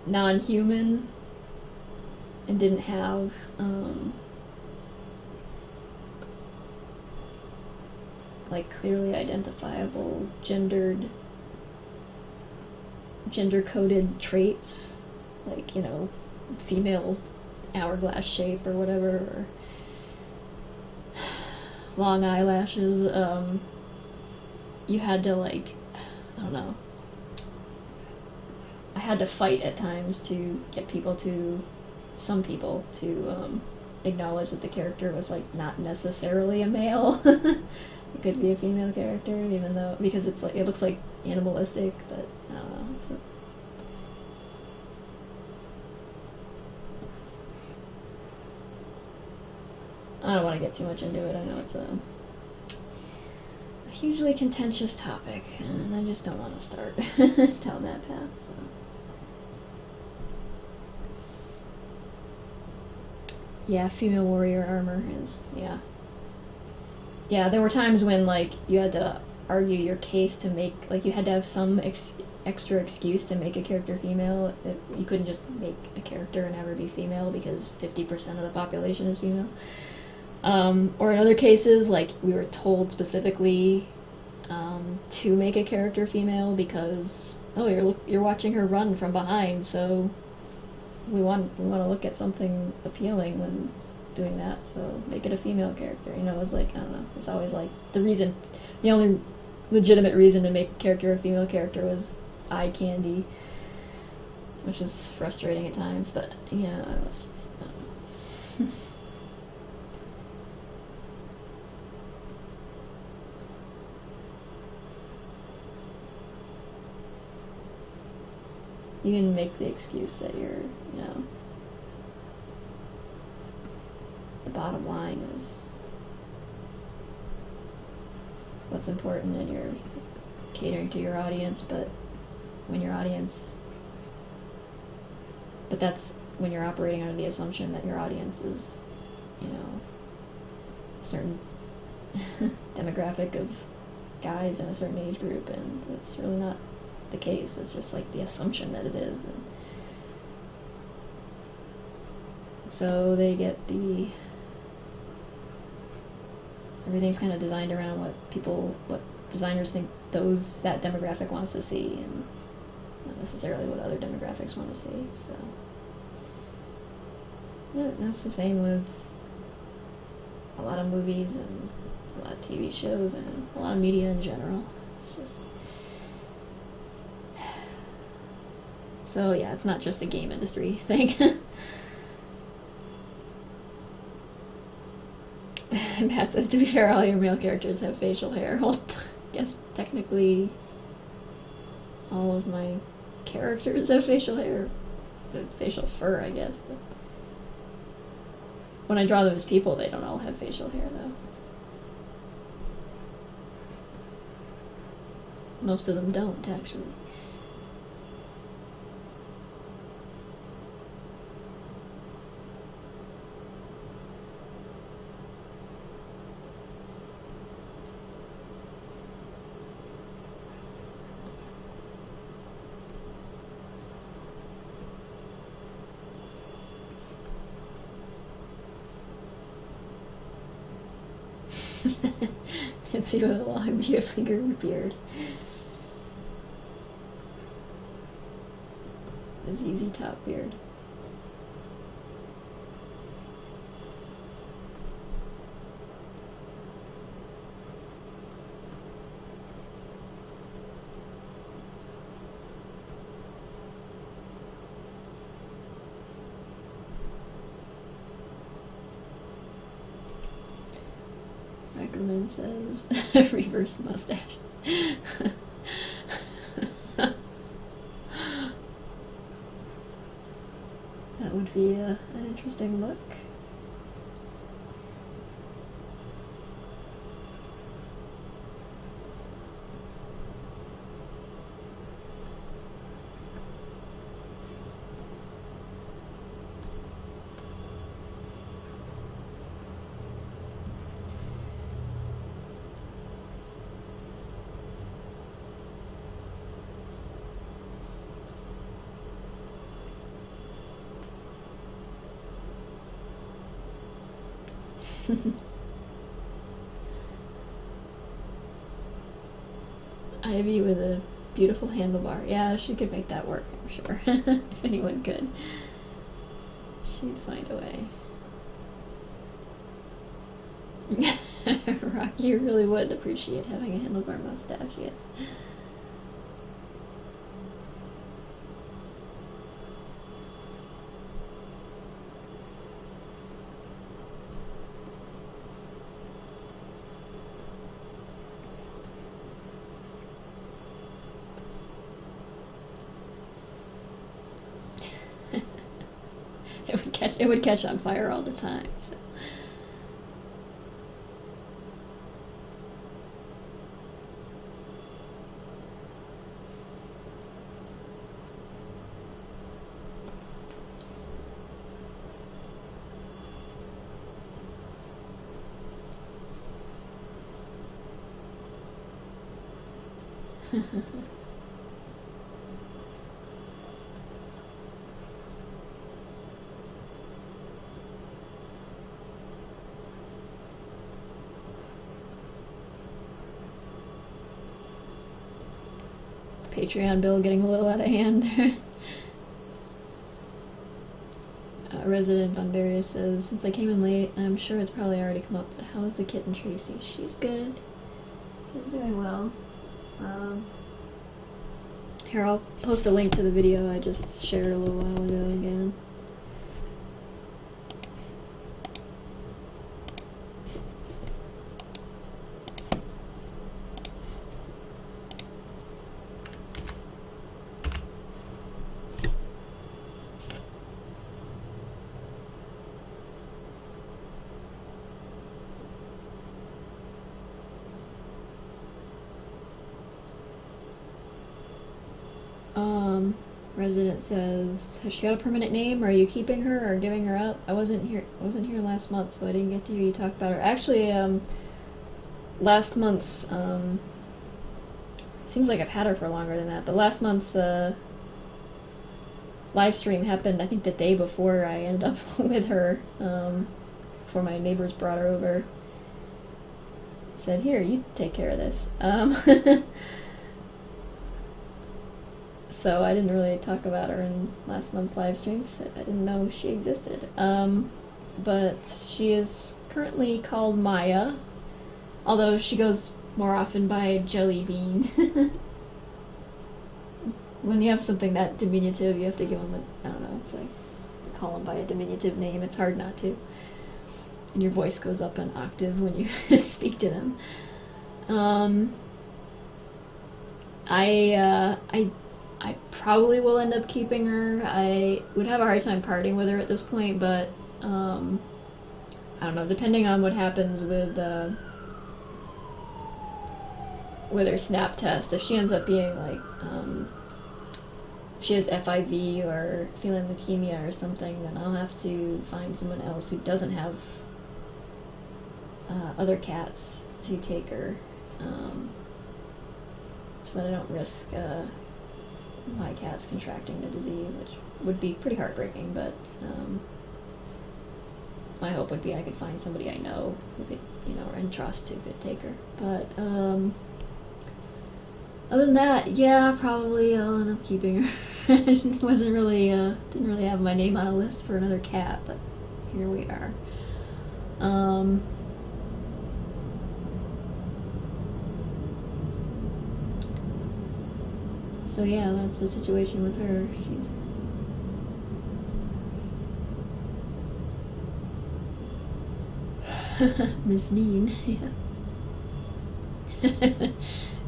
non-human and didn't have like clearly identifiable gender-coded traits, like, you know, female hourglass shape or whatever, or long eyelashes, you had to, like, I don't know, I had to fight at times to get some people to acknowledge that the character was like not necessarily a male. It could be a female character, even though, because it's like, it looks like animalistic, but I don't know, so. I don't want to get too much into it. I know it's a hugely contentious topic, and I just don't want to start down that path. So. Yeah, female warrior armor is, yeah. Yeah, there were times when, like, you had to argue your case to make, like, you had to have some extra excuse to make a character female. You couldn't just make a character and have her be female because 50% of the population is female. Or in other cases, like, we were told specifically to make a character female because, oh, you're watching her run from behind, so we want to look at something appealing when doing that, so make it a female character. You know, it was like, I don't know, it's always like the only legitimate reason to make a character a female character was eye candy, which is frustrating at times, but yeah, it was just, I don't know. You can make the excuse that you're, you know, the bottom line is what's important and you're catering to your audience, but that's when you're operating under the assumption that your audience is, you know, a certain demographic of guys in a certain age group, and that's really not the case. It's just like the assumption that it is, and so they get everything's kind of designed around what designers think that demographic wants to see, and not necessarily what other demographics want to see. So yeah, that's the same with a lot of movies and a lot of TV shows and a lot of media in general. It's just so yeah, it's not just a game industry thing. And Pat says, to be fair, all your male characters have facial hair. Well, I guess technically all of my characters have facial hair. Facial fur, I guess. But when I draw them as people, they don't all have facial hair, though. Most of them don't, actually. Can see with a long finger beard. A ZZ Top beard. Ackerman says, reverse mustache. That would be an interesting look. Ivy with a beautiful handlebar. Yeah, she could make that work, I'm sure. If anyone could, she'd find a way. Rocky, you really would appreciate having a handlebar mustache, yes. It would catch on fire all the time. So. Patreon bill getting a little out of hand. Resident Von Barrios says, since I came in late, I'm sure it's probably already come up, but how is the kitten Tracy? She's good. She's doing well. Here, I'll post a link to the video I just shared a little while ago again. Resident says, has she got a permanent name? Are you keeping her or giving her up? I wasn't here last month, so I didn't get to hear you talk about her. Actually, last month's seems like I've had her for longer than that, but last month's live stream happened I think the day before I ended up with her, before my neighbors brought her over. said, "Here, you take care of this." So I didn't really talk about her in last month's live stream, so I didn't know she existed. But she is currently called Maya, although she goes more often by Jelly Bean. When you have something that diminutive, you have to give them a, I don't know, it's like, call them by a diminutive name. It's hard not to. And your voice goes up an octave when you speak to them. I probably will end up keeping her. I would have a hard time parting with her at this point, but I don't know, depending on what happens with her snap test, if she ends up being like, she has FIV or feline leukemia or something, then I'll have to find someone else who doesn't have other cats to take her, so that I don't risk my cats contracting the disease, which would be pretty heartbreaking, but my hope would be I could find somebody I know who could, or entrust, who could take her. But other than that, yeah, probably I'll end up keeping her. Didn't really have my name on a list for another cat, but here we are. So yeah, that's the situation with her. She's Miss Mean, yeah.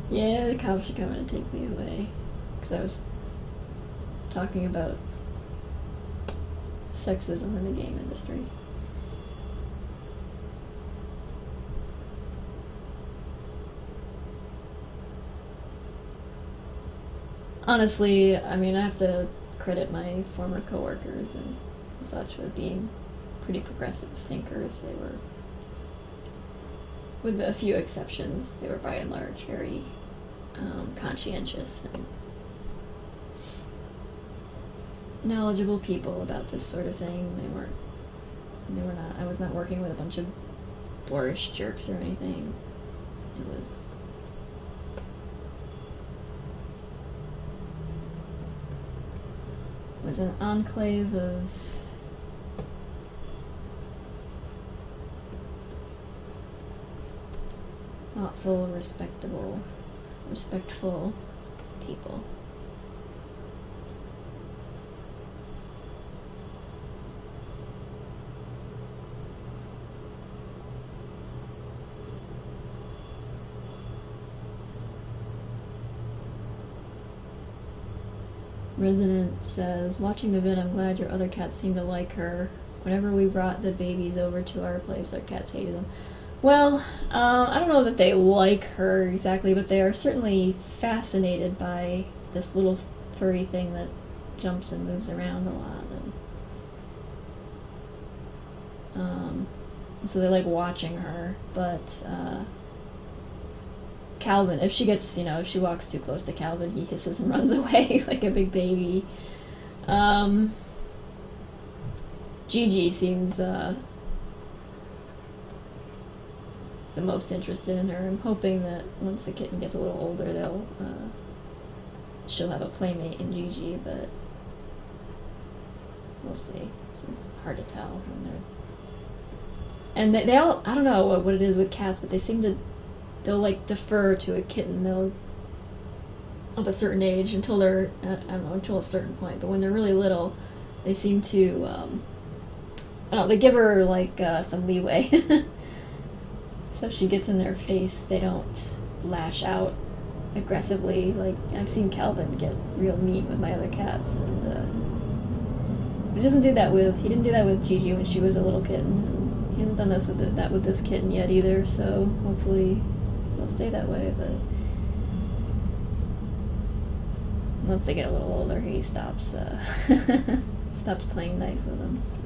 Yeah, the cops are coming to take me away. Because I was talking about sexism in the game industry. Honestly, I mean, I have to credit my former coworkers and such with being pretty progressive thinkers. They were, with a few exceptions, they were by and large very conscientious and knowledgeable people about this sort of thing. They were not, I was not working with a bunch of boorish jerks or anything. It was an enclave of thoughtful, respectful people. Resident says, watching the vid, I'm glad your other cats seem to like her. Whenever we brought the babies over to our place, our cats hated them. Well, I don't know that they like her exactly, but they are certainly fascinated by this little furry thing that jumps and moves around a lot. And, so they like watching her, but Calvin, if she gets, if she walks too close to Calvin, he hisses and runs away like a big baby. Gigi seems the most interested in her. I'm hoping that once the kitten gets a little older, she'll have a playmate in Gigi, but we'll see. It's hard to tell when they're. And they all, I don't know what it is with cats, but they'll like defer to a kitten. They'll, of a certain age, until they're, I don't know, until a certain point. But when they're really little, they seem to, I don't know, they give her like some leeway. So if she gets in their face, they don't lash out aggressively. Like, I've seen Calvin get real mean with my other cats, and he didn't do that with Gigi when she was a little kitten, and he hasn't done that with this kitten yet either, so hopefully it'll stay that way. But once they get a little older, he stops playing nice with them. So.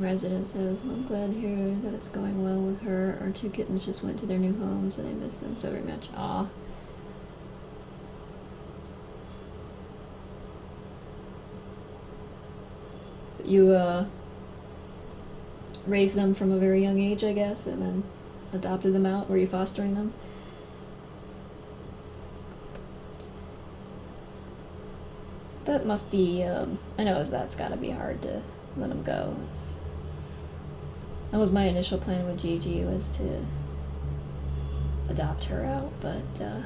resident says, well, I'm glad to hear that it's going well with her. Our 2 kittens just went to their new homes and I miss them so very much. Aw. You, raised them from a very young age, I guess, and then adopted them out? Were you fostering them? That must be, I know that's gotta be hard to let them go. That was my initial plan with Gigi, was to adopt her out, but I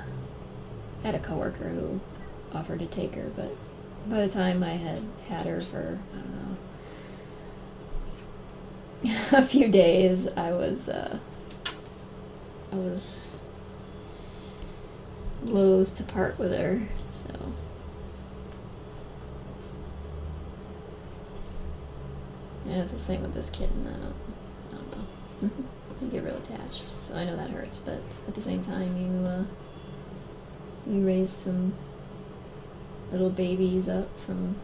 had a coworker who offered to take her, but by the time I had her for, I don't know, a few days, I was loath to part with her, so. Yeah, it's the same with this kitten. I don't know. You get real attached, so I know that hurts. But at the same time, you raise some little babies up from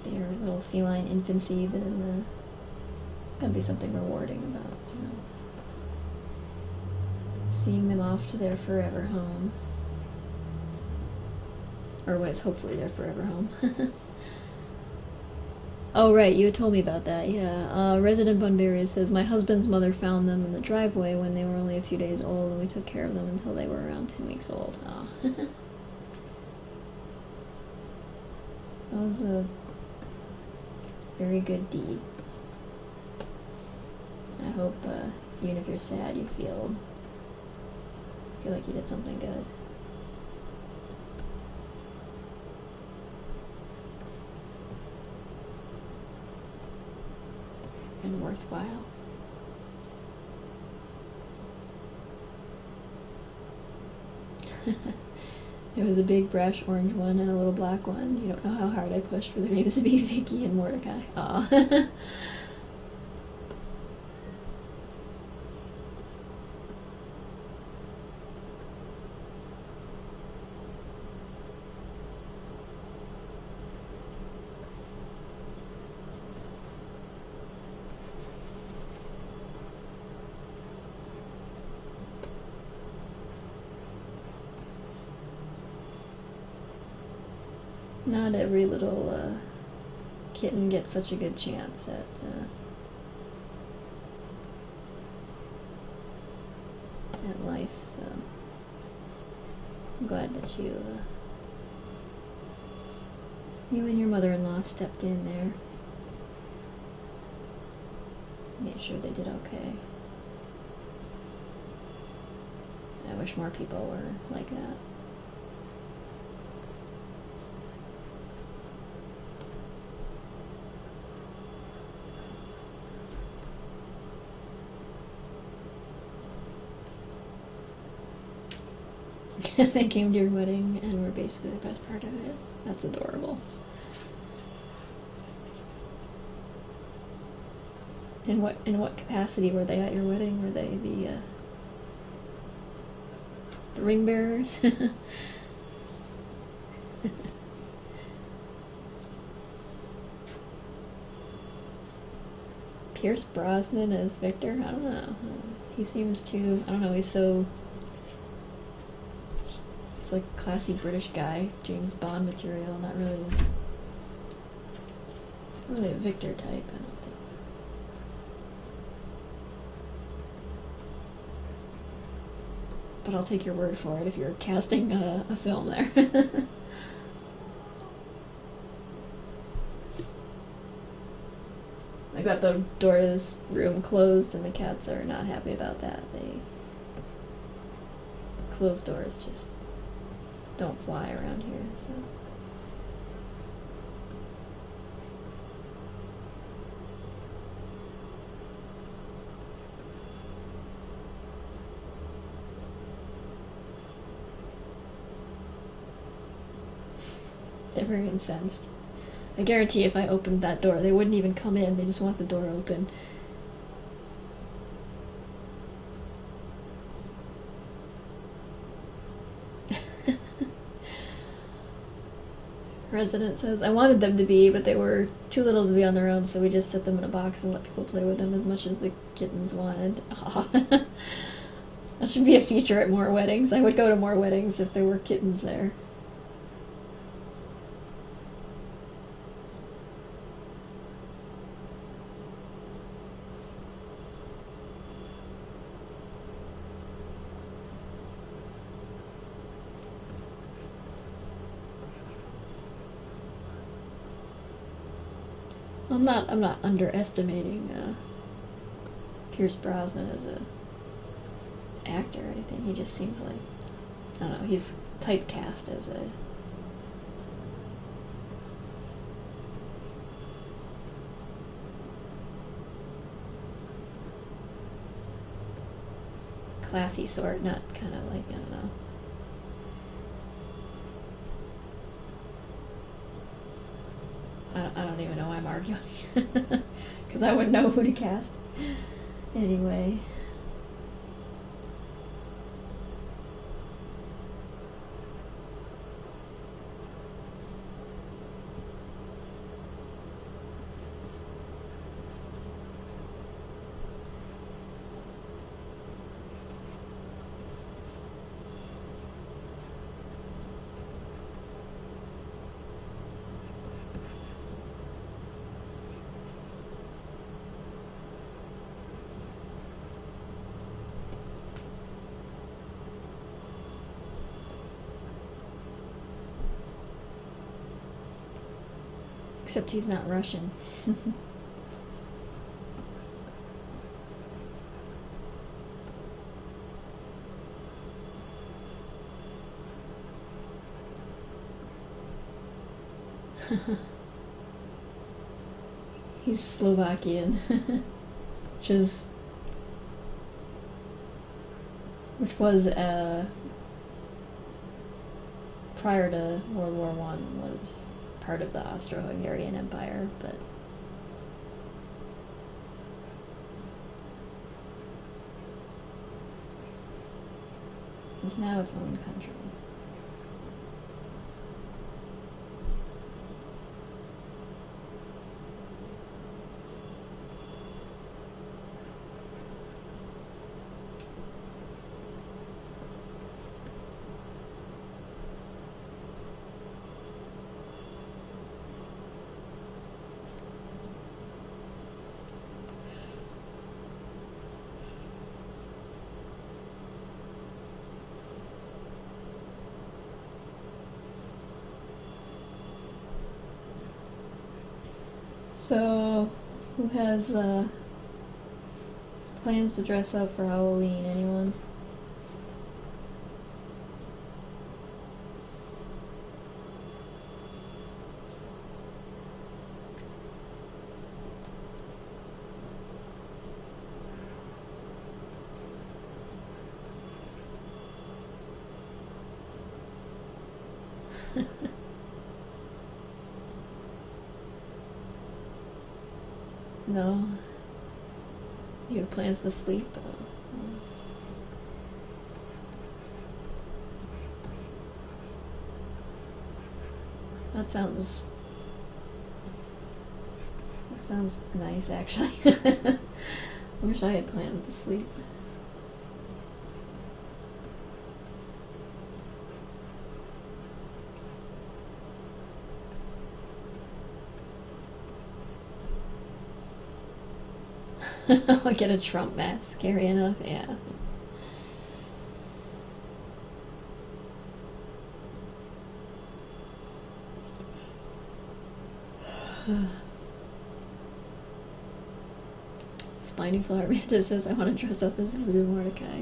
their little feline infancy. Then it's gonna be something rewarding about, seeing them off to their forever home, or what is hopefully their forever home. Oh, right, you had told me about that, yeah. Resident Bunbury says, my husband's mother found them in the driveway when they were only a few days old, and we took care of them until they were around 10 weeks old. Aw. That was a very good deed. I hope, even if you're sad, you feel like you did something good. And worthwhile. There was a big brash orange one and a little black one. You don't know how hard I pushed for their names to be Vicky and Mordecai. Aw. Not every little kitten gets such a good chance at life, so I'm glad that you and your mother-in-law stepped in there, made sure they did okay. I wish more people were like that. They came to your wedding and were basically the best part of it. That's adorable. In what capacity were they at your wedding? Were they the ring bearers? Pierce Brosnan as Victor? I don't know. He seems too, I don't know, he's so, it's like classy British guy, James Bond material, not really a Victor type, I don't think. But I'll take your word for it if you're casting a film there. I got the door to this room closed and the cats are not happy about that. Closed doors just don't fly around here, so. They're very incensed. I guarantee if I opened that door, they wouldn't even come in. They just want the door open. resident says, I wanted them to be, but they were too little to be on their own, so we just set them in a box and let people play with them as much as the kittens wanted. That should be a feature at more weddings. I would go to more weddings if there were kittens there. I'm not underestimating Pierce Brosnan as a actor or anything. He just seems like, I don't know, he's typecast as a classy sort, not kind of like, I don't know. I don't even know why I'm arguing. Because I wouldn't know who to cast. Anyway. Except he's not Russian. He's Slovakian, which was prior to World War I was part of the Austro-Hungarian Empire, but it's now its own country. So, who has plans to dress up for Halloween? Anyone? No. You have plans to sleep? That sounds nice, actually. I wish I had plans to sleep. I'll get a Trump mask. Scary enough, yeah. Spiny Flower Manta says, I want to dress up as Voodoo Mordecai.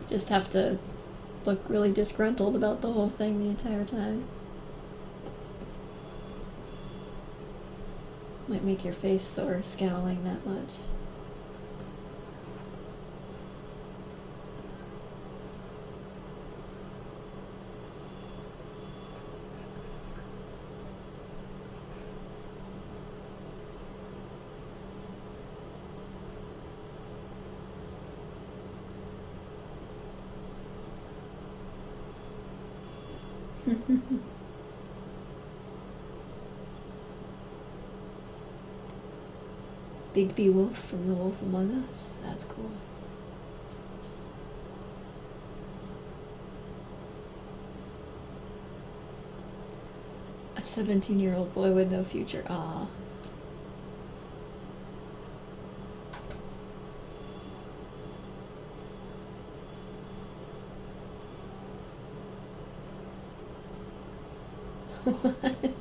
Just have to look really disgruntled about the whole thing the entire time. Might make your face sore scowling that much. Big B Wolf from The Wolf Among Us. That's cool. A 17-year-old boy with no future. Ah. What?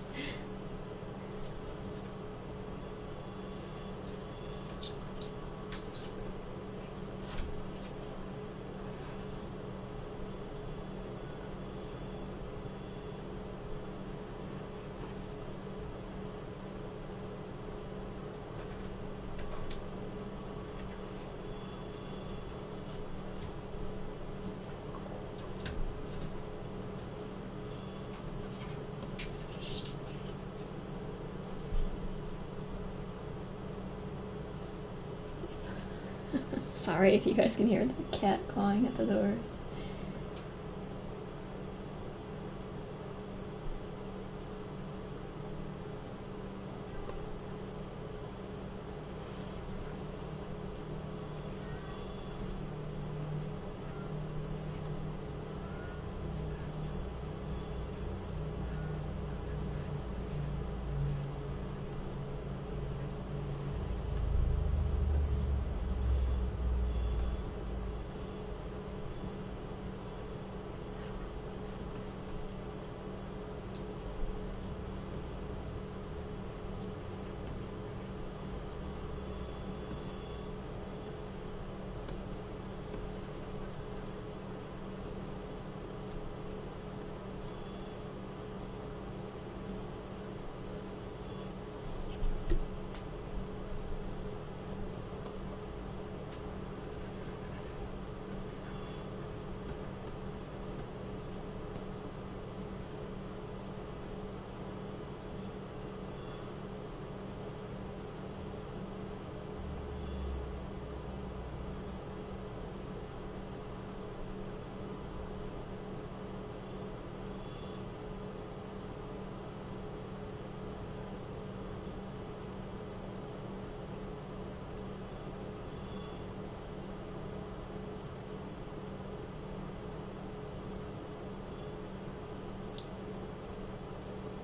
Sorry if you guys can hear the cat clawing at the door.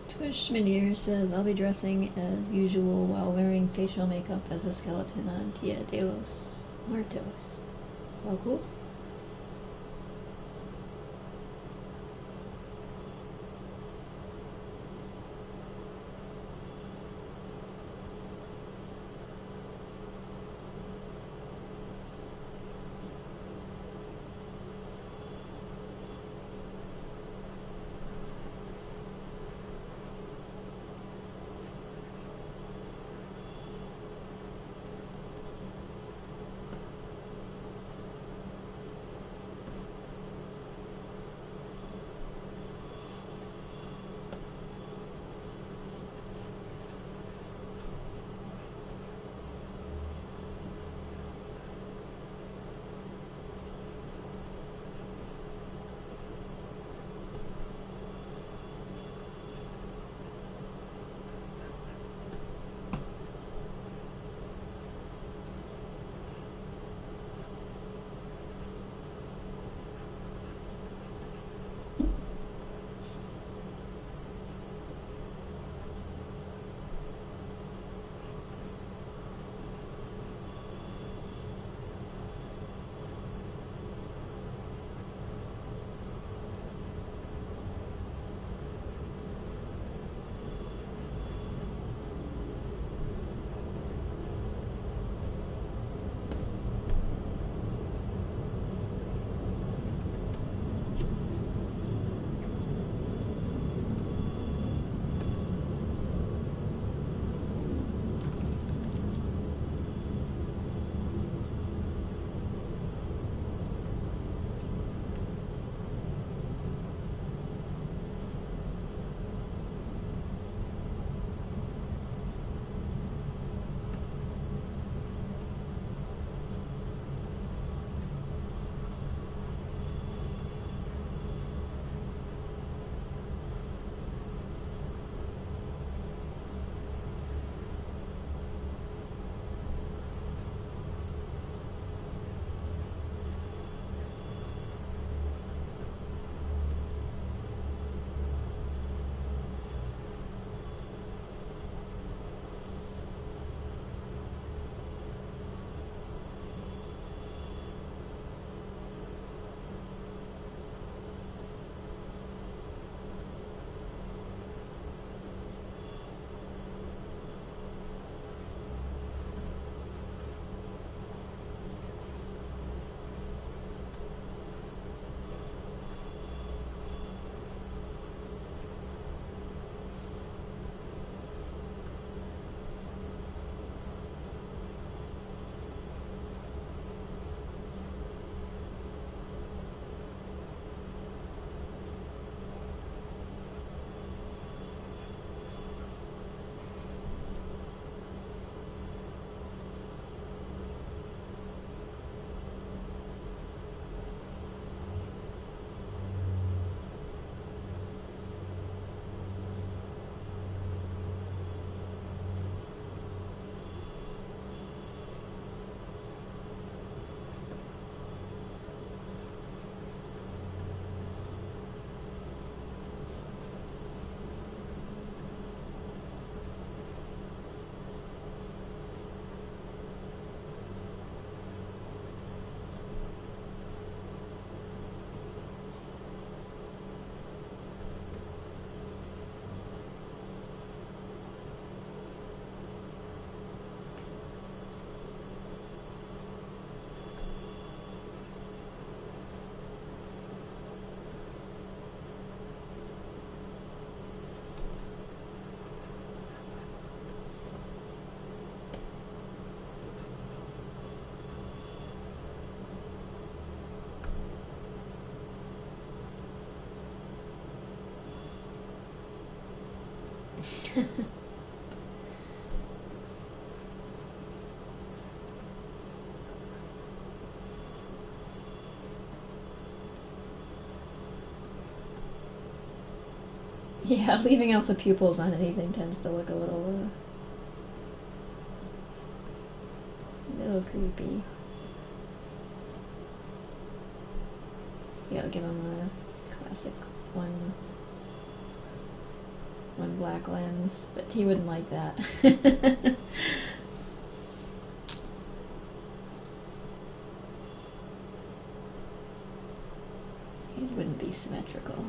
Twish Manir says, I'll be dressing as usual while wearing facial makeup as a skeleton on Dia de los Muertos. Well, cool. Yeah, leaving out the pupils on anything tends to look a little creepy. Yeah, I'll give him the classic one black lens, but he wouldn't like that. It wouldn't be symmetrical.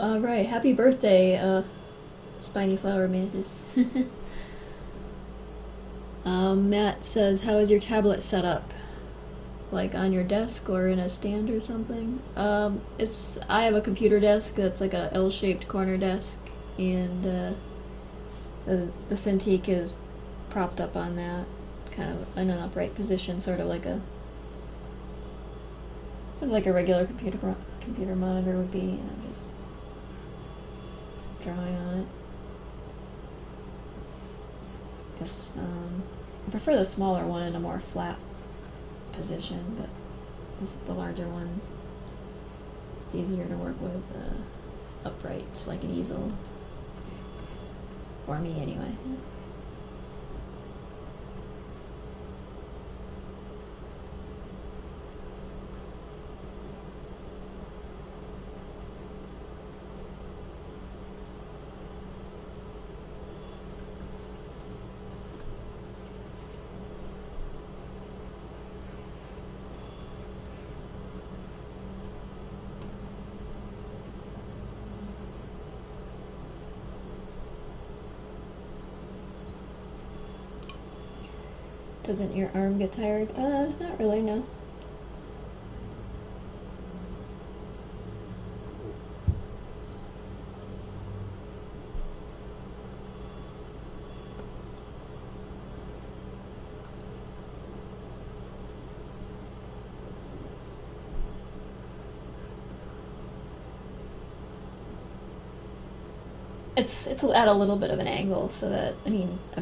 Oh, right. Happy birthday, Spiny Flower Mantis. Matt says, how is your tablet set up? like on your desk or in a stand or something. I have a computer desk that's like a L-shaped corner desk, and the Cintiq is propped up on that, kind of in an upright position, sort of like a regular computer monitor would be. And I'm just drawing on it. Guess I prefer the smaller one in a more flat position, but the larger one, it's easier to work with upright, like an easel, for me anyway. Doesn't your arm get tired? Not really, no. It's at a little bit of an angle, so that, I mean, a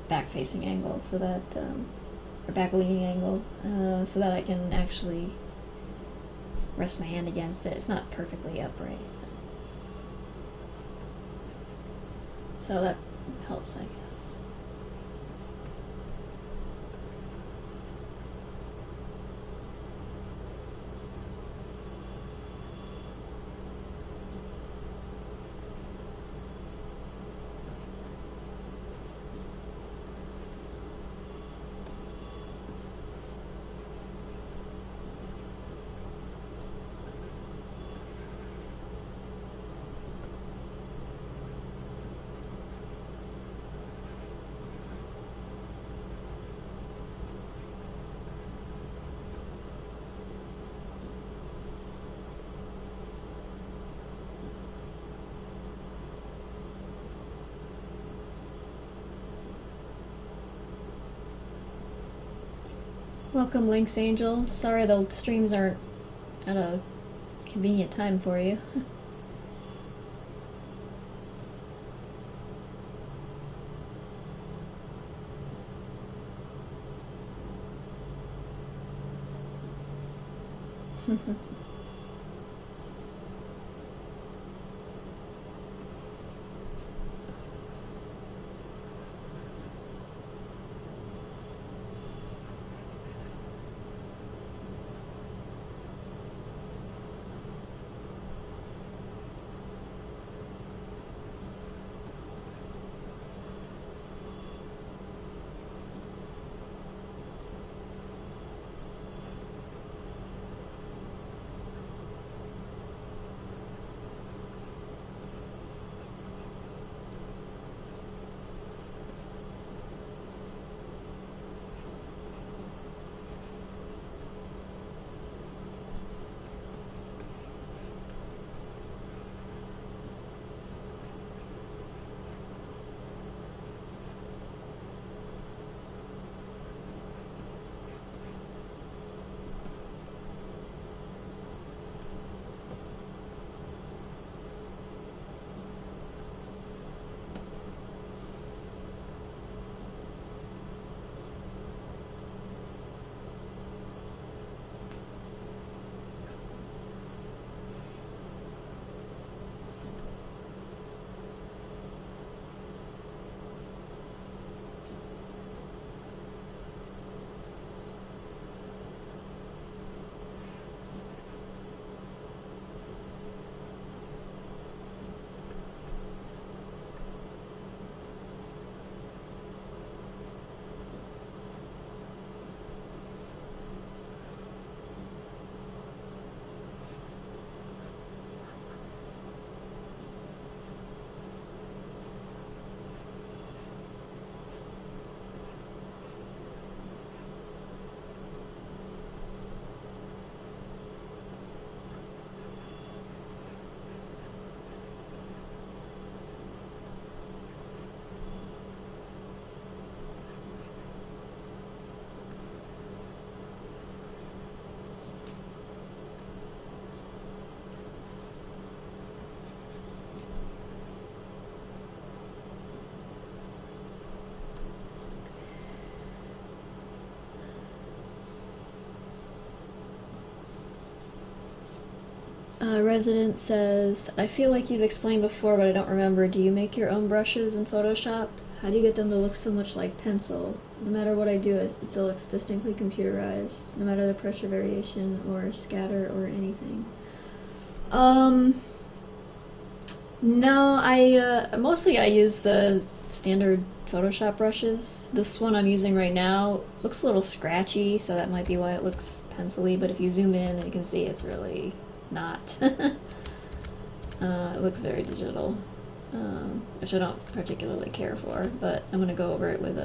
back-facing angle, so that, or back-leaning angle, so that I can actually rest my hand against it. It's not perfectly upright, so that helps, I guess. Welcome, Lynx Angel. Sorry the streams aren't at a convenient time for you. Resident says, I feel like you've explained before, but I don't remember. Do you make your own brushes in Photoshop? How do you get them to look so much like pencil? No matter what I do, it still looks distinctly computerized, no matter the pressure variation or scatter or anything. No, mostly I use the standard Photoshop brushes. This one I'm using right now looks a little scratchy, so that might be why it looks pencil-y, but if you zoom in, you can see it's really not. It looks very digital, which I don't particularly care for, but I'm going to go over it with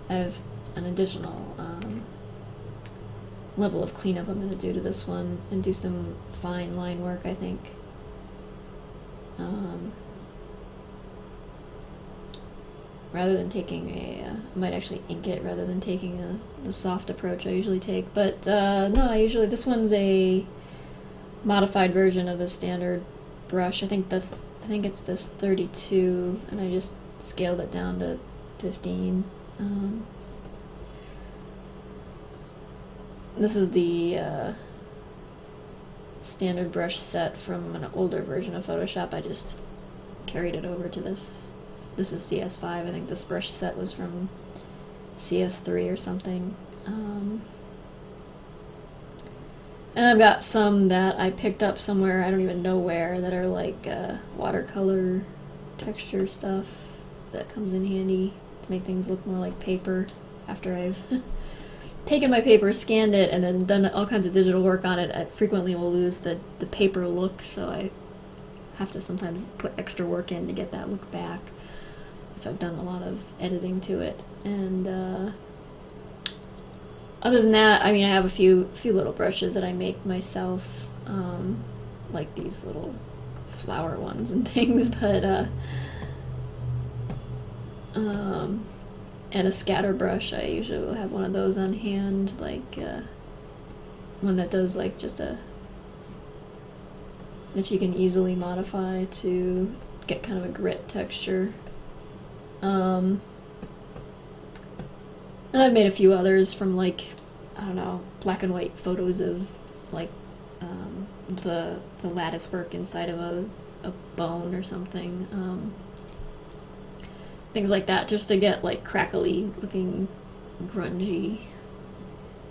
I have an additional level of cleanup I'm going to do to this one and do some fine line work, I think. Rather than taking I might actually ink it rather than taking the soft approach I usually take. But no, this one's a modified version of a standard brush. I think it's this 32, and I just scaled it down to 15. This is the standard brush set from an older version of Photoshop. I just carried it over to this. This is CS5. I think this brush set was from CS3 or something. And I've got some that I picked up somewhere, I don't even know where, that are like watercolor texture stuff that comes in handy to make things look more like paper after I've taken my paper, scanned it, and then done all kinds of digital work on it. I frequently will lose the paper look, so I have to sometimes put extra work in to get that look back if I've done a lot of editing to it. And other than that, I mean, I have a few little brushes that I make myself, like these little flower ones and things, but and a scatter brush. I usually will have one of those on hand, like one that does like just that you can easily modify to get kind of a grit texture. And I've made a few others from, like, I don't know, black and white photos of like the lattice work inside of a bone or something. Things like that, just to get like crackly looking grungy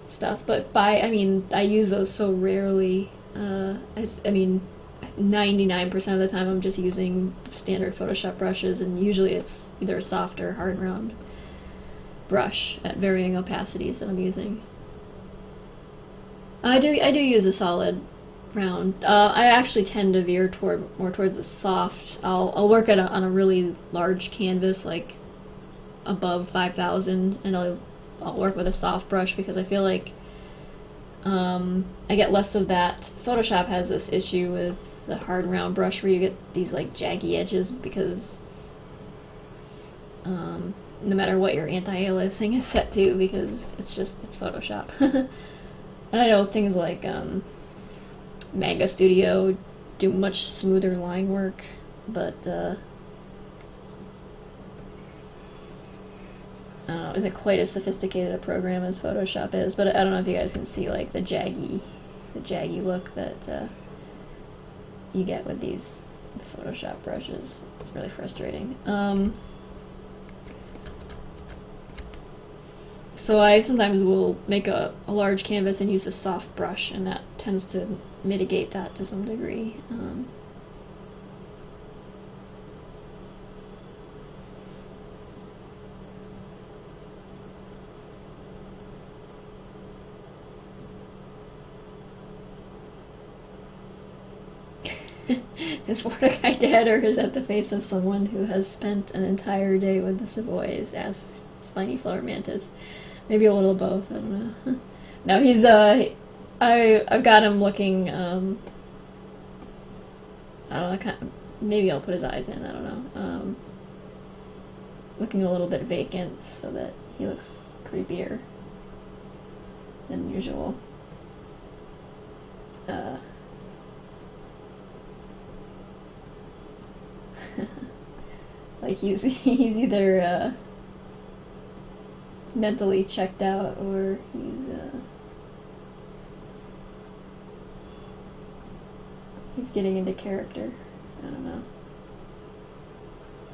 stuff. But I use those so rarely. I mean 99% of the time I'm just using standard Photoshop brushes, and usually it's either a soft or hard round brush at varying opacities that I'm using. I do use a solid round. I actually tend to veer more towards the soft. I'll work on a really large canvas, like above 5,000, and I'll work with a soft brush because I feel like I get less of that. Photoshop has this issue with the hard round brush where you get these like jaggy edges because no matter what your anti-aliasing is set to, because it's Photoshop. And I know things like Manga Studio do much smoother line work, but I don't know, isn't quite as sophisticated a program as Photoshop is, but I don't know if you guys can see like the jaggy look that you get with these Photoshop brushes. It's really frustrating. So I sometimes will make a large canvas and use a soft brush, and that tends to mitigate that to some degree. Is Mordecai dead, or is that the face of someone who has spent an entire day with the Savoys? Asks Spiny Flower Mantis. Maybe a little both, I don't know. No, he's, I've got him looking, I don't know, maybe I'll put his eyes in, I don't know. Looking a little bit vacant so that he looks creepier than usual. Like he's either mentally checked out, or he's He's getting into character. I don't know.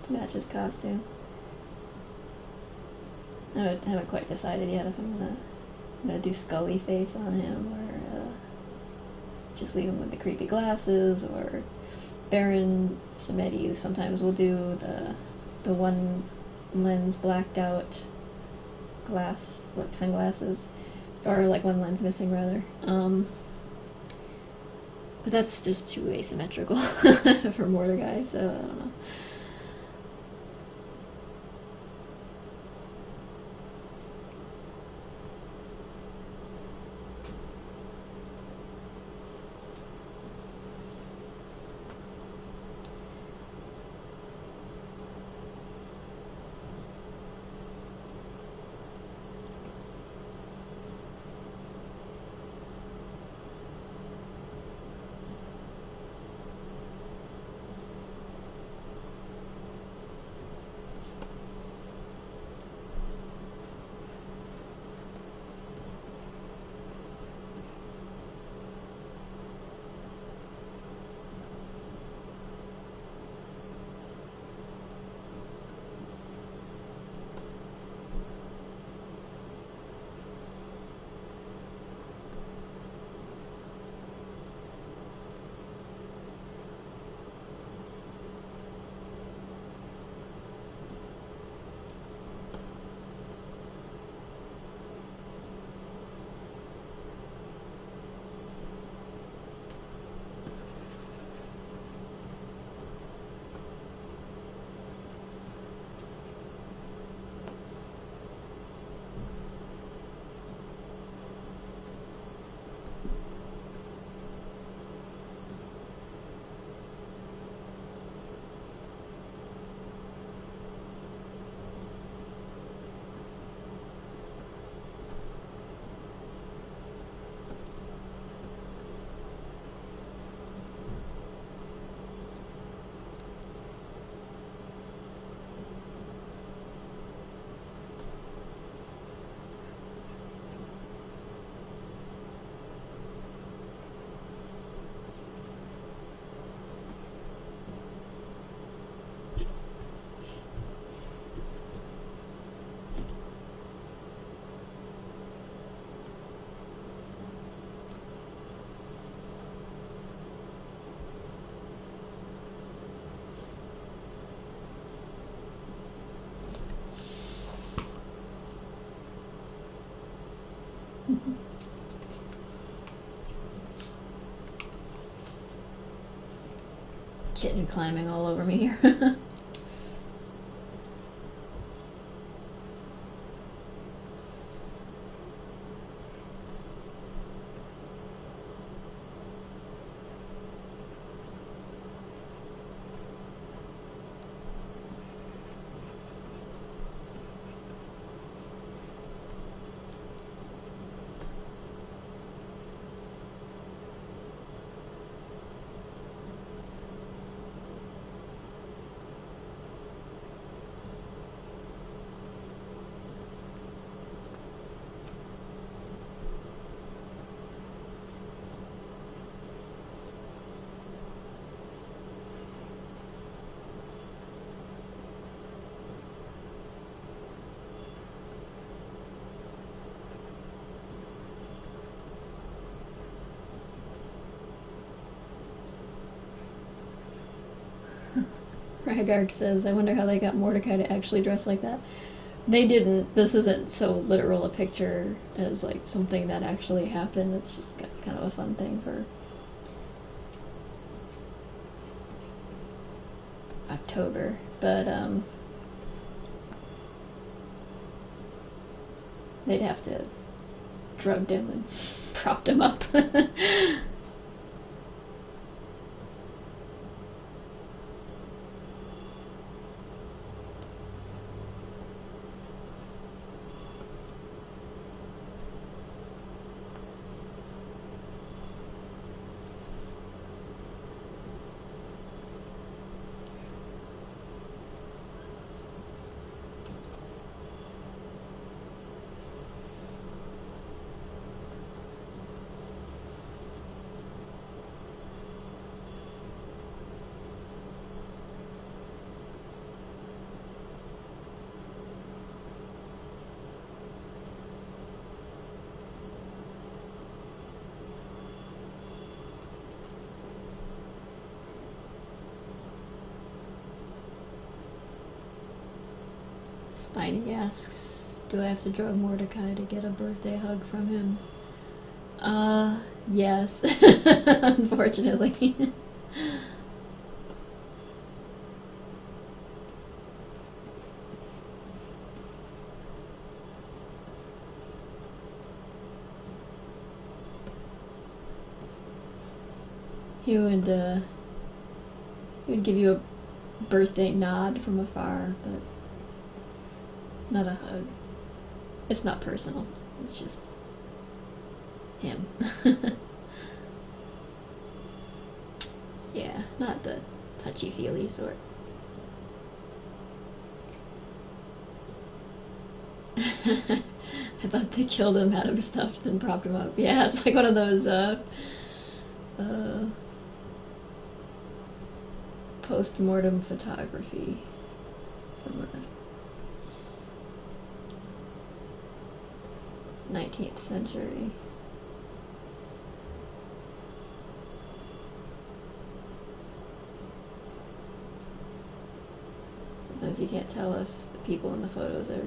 To match his costume. I haven't quite decided yet if I'm gonna do Scully face on him, or just leave him with the creepy glasses, or Baron Samedi sometimes will do the one lens blacked out glass, like sunglasses, or like one lens missing rather. But that's just too asymmetrical for Mordecai, so I don't know. Kitten climbing all over me here. Ragark says, I wonder how they got Mordecai to actually dress like that. They didn't. This isn't so literal a picture as like something that actually happened. It's just kind of a fun thing for October. But they'd have to have drugged him and propped him up. Spiny asks, do I have to drug Mordecai to get a birthday hug from him? Yes. Unfortunately. He would give you a birthday nod from afar, but not a hug. It's not personal. It's just him. Yeah, not the touchy-feely sort. I thought they killed him, had him stuffed, and propped him up. Yeah, it's like one of those post-mortem photography from the 19th century. Sometimes you can't tell if the people in the photos are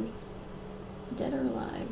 dead or alive.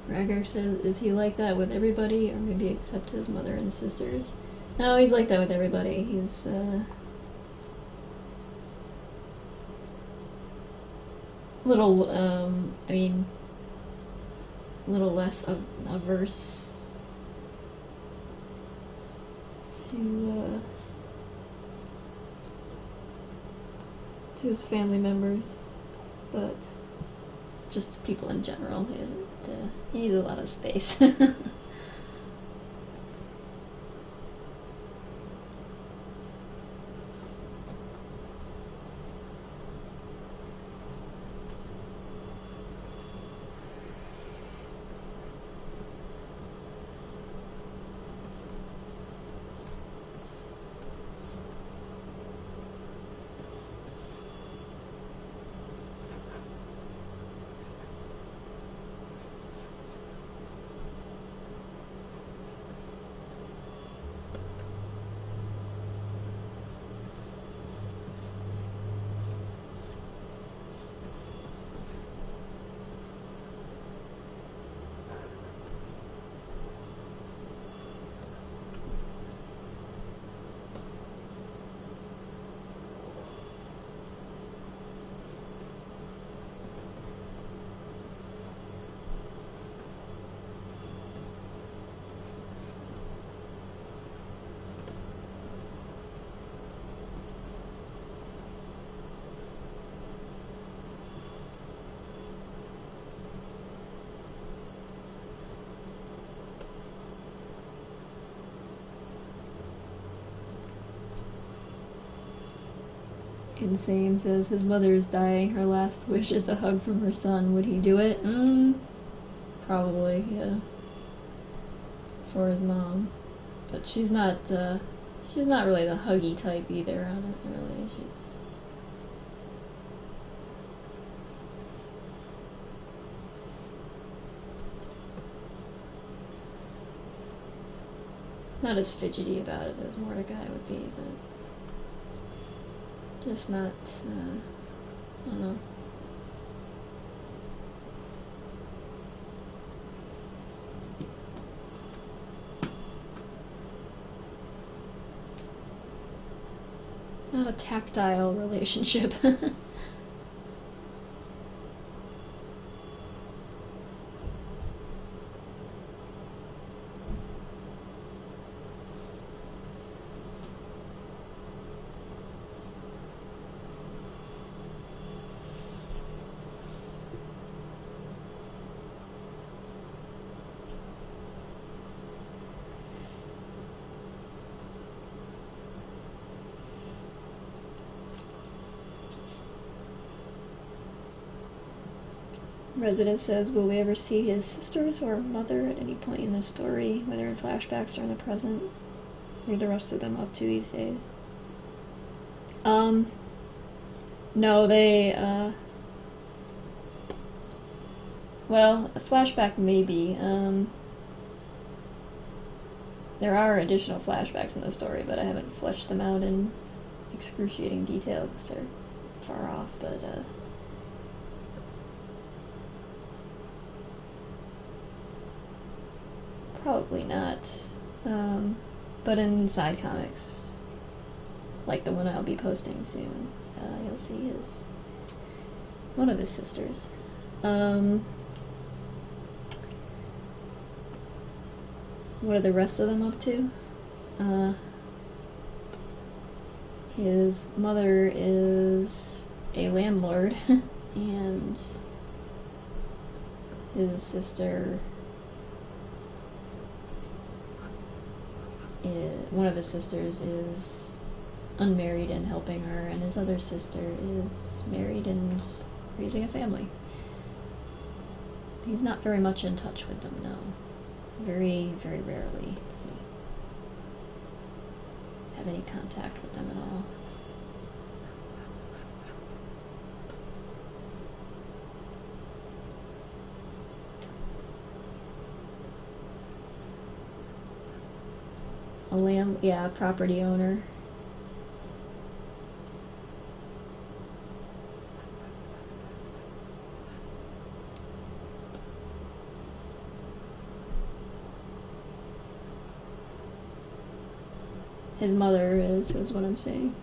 Rager says, is he like that with everybody, or maybe except his mother and sisters? No, he's like that with everybody. He's, little, I mean, a little less averse to his family members, but just people in general. He doesn't, he needs a lot of space. Insane says his mother is dying. Her last wish is a hug from her son. Would he do it? Probably, yeah. For his mom, but she's not really the huggy type either. I don't really. She's not as fidgety about it as Mordecai would be, but. Just not, I don't know. Not a tactile relationship. Resident says, will we ever see his sisters or mother at any point in the story, whether in flashbacks or in the present? What are the rest of them up to these days? No, they, well, a flashback maybe. There are additional flashbacks in the story, but I haven't fleshed them out in excruciating detail because they're far off, but, probably not. But in side comics, like the one I'll be posting soon, you'll see one of his sisters. What are the rest of them up to? His mother is a landlord, and his sister one of his sisters is unmarried and helping her, and his other sister is married and raising a family. He's not very much in touch with them, no. Very, very rarely does he have any contact with them at all. A property owner. His mother is what I'm saying.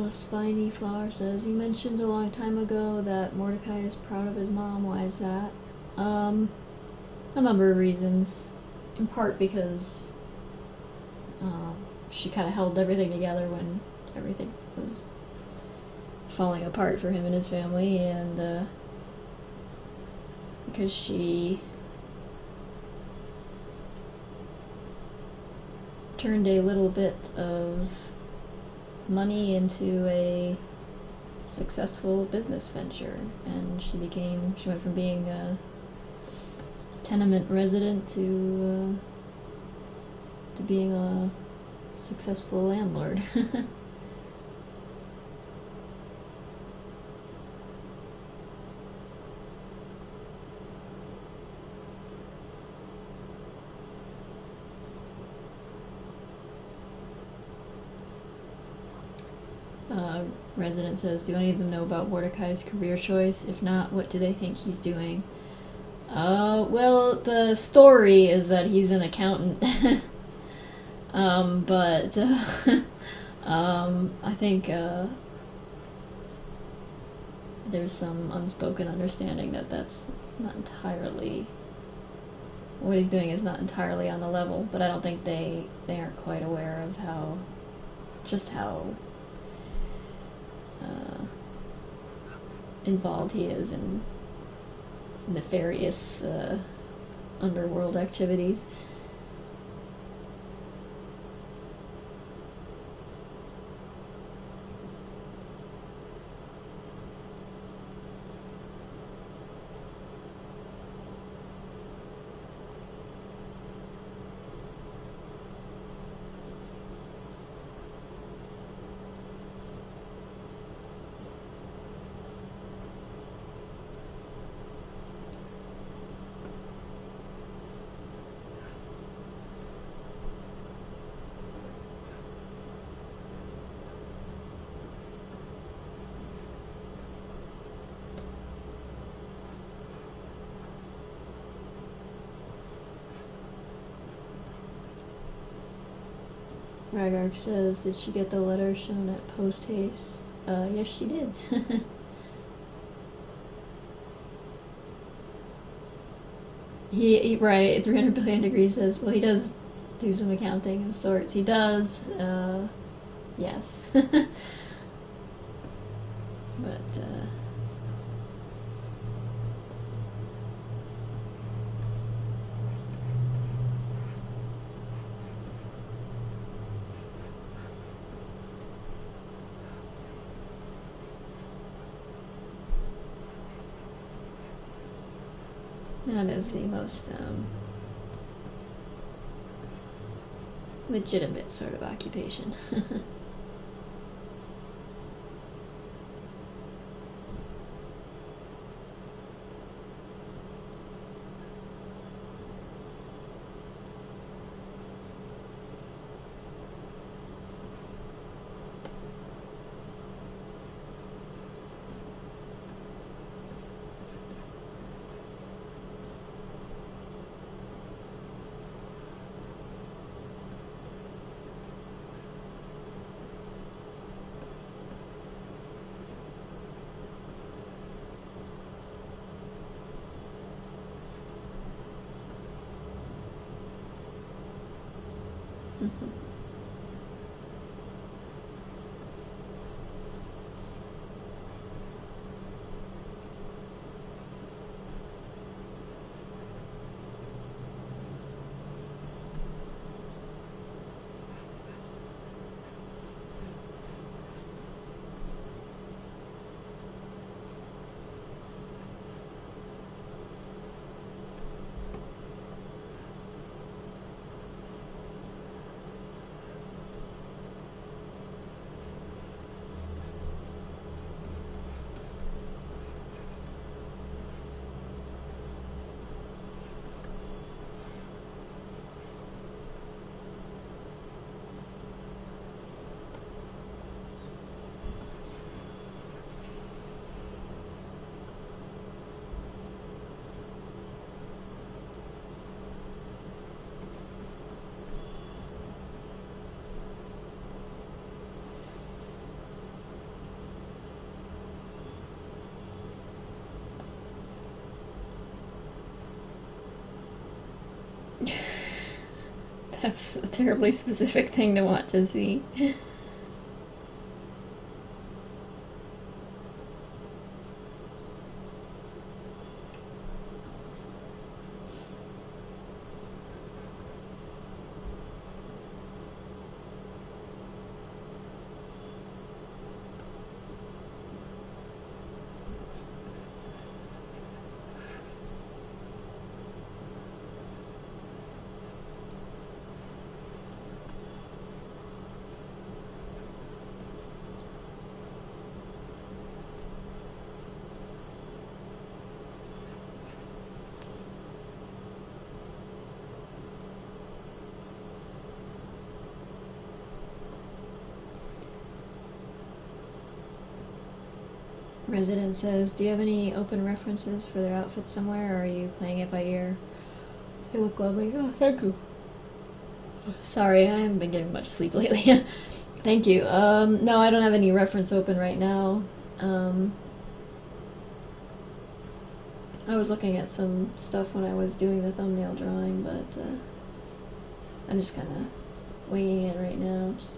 Spiny Flower says, you mentioned a long time ago that Mordecai is proud of his mom. Why is that? A number of reasons. In part because she kind of held everything together when everything was falling apart for him and his family, and because she turned a little bit of money into a successful business venture, and she went from being a tenement resident to being a successful landlord. Resident says, do any of them know about Mordecai's career choice? If not, what do they think he's doing? Well, the story is that he's an accountant. But I think there's some unspoken understanding that that's not entirely, what he's doing is not entirely on the level, but I don't think they aren't quite aware of how involved he is in nefarious underworld activities. Ragark says, did she get the letter shown at post haste? Yes, she did. Right, 300 billion degrees says, well, he does do some accounting of sorts. He does, yes. But, that is the most legitimate sort of occupation. That's a terribly specific thing to want to see. Resident says, do you have any open references for their outfits somewhere, or are you playing it by ear? They look lovely. Oh, thank you. Sorry, I haven't been getting much sleep lately. Thank you. No, I don't have any reference open right now. I was looking at some stuff when I was doing the thumbnail drawing, but I'm just kind of winging it right now. Just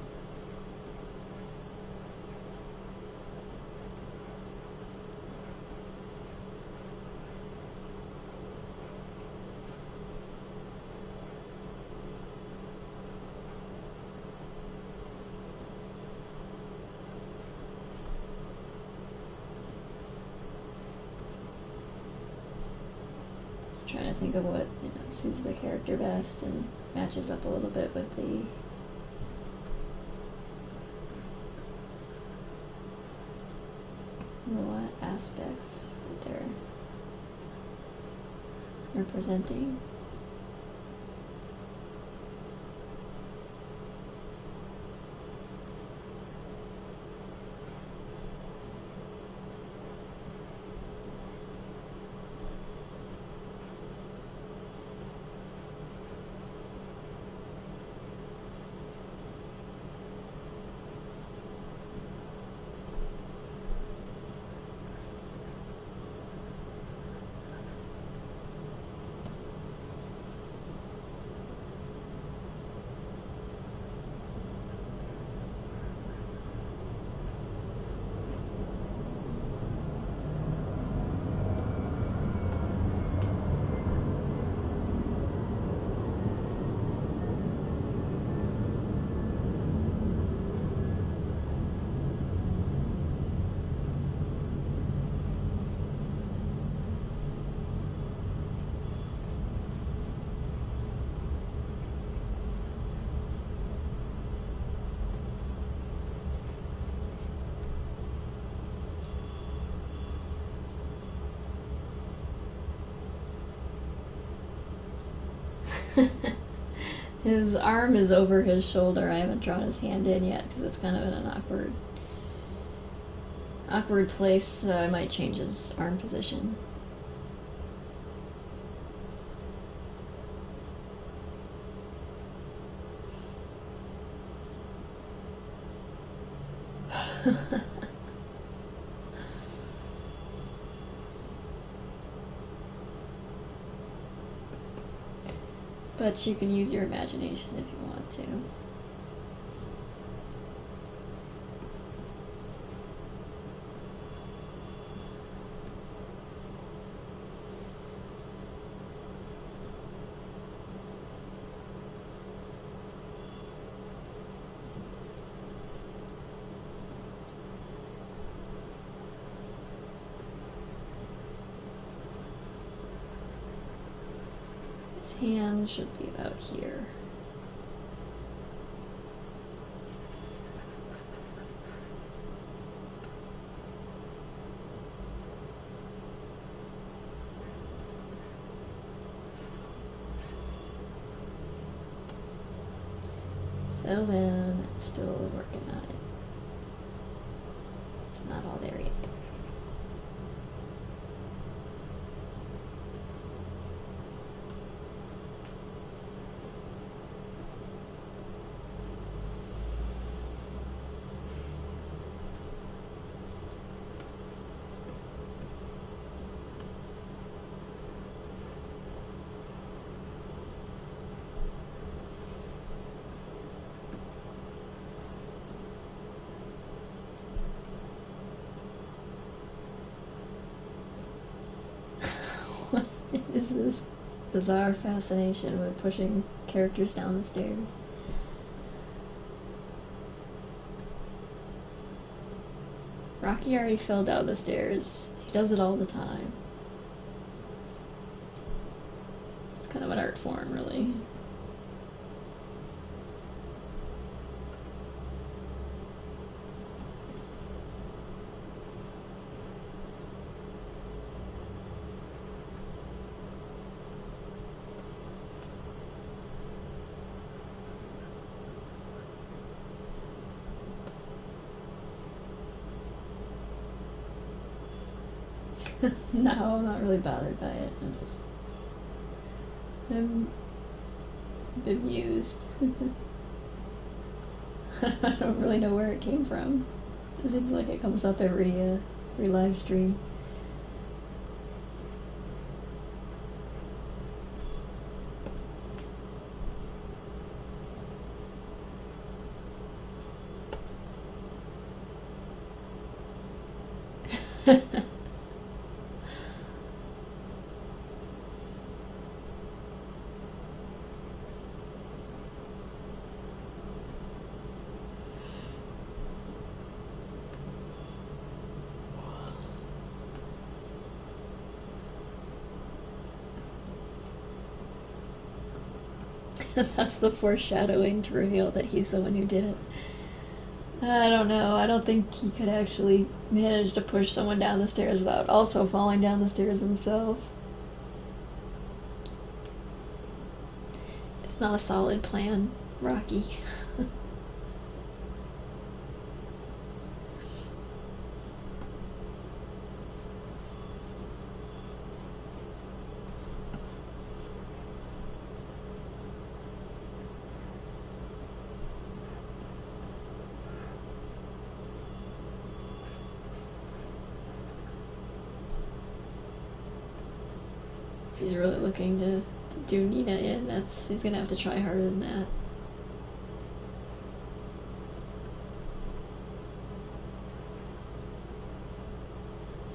trying to think of what suits the character best and matches up a little bit with the aspects that they're representing. His arm is over his shoulder. I haven't drawn his hand in yet because it's kind of in an awkward place, so I might change his arm position. But you can use your imagination if you want to. Hand should be about here. Settle down. I'm still working on it. It's not all there yet. bizarre fascination with pushing characters down the stairs. Rocky already fell down the stairs. He does it all the time. It's kind of an art form, really. No, I'm not really bothered by it. I'm bemused. I don't really know where it came from. It seems like it comes up every live stream. That's the foreshadowing to reveal that he's the one who did it. I don't know. I don't think he could actually manage to push someone down the stairs without also falling down the stairs himself. It's not a solid plan, Rocky. If he's really looking to do Nina in, he's gonna have to try harder than that.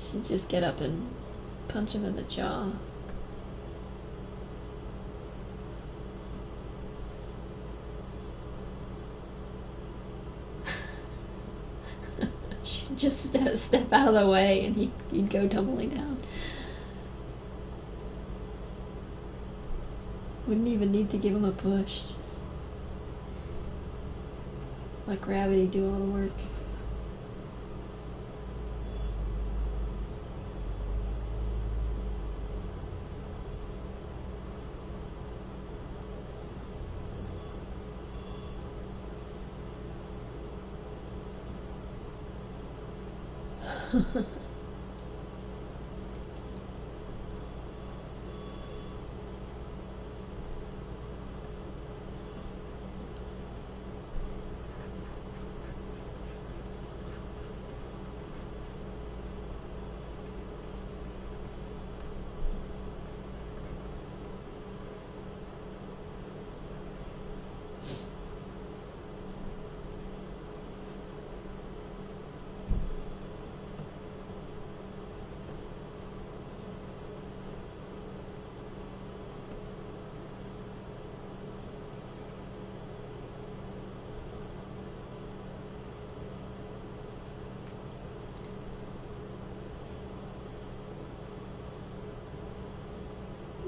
Should just get up and punch him in the jaw. She'd just step out of the way and he'd go tumbling down. Wouldn't even need to give him a push. Just let gravity do all the work.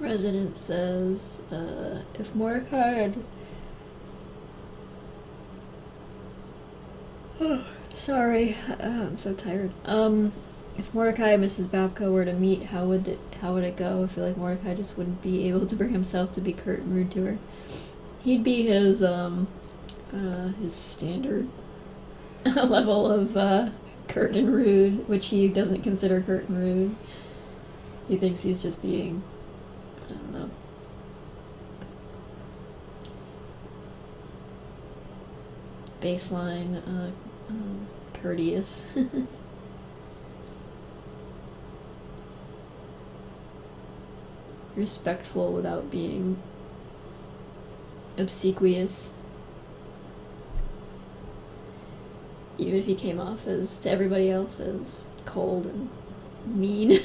Resident says, if Mordecai had... sorry, I'm so tired. If Mordecai and Mrs. Babka were to meet, how would it go? I feel like Mordecai just wouldn't be able to bring himself to be curt and rude to her. He'd be his standard level of curt and rude, which he doesn't consider curt and rude. He thinks he's just being, I don't know, baseline courteous. Respectful without being obsequious. Even if he came off as, to everybody else, as cold and mean.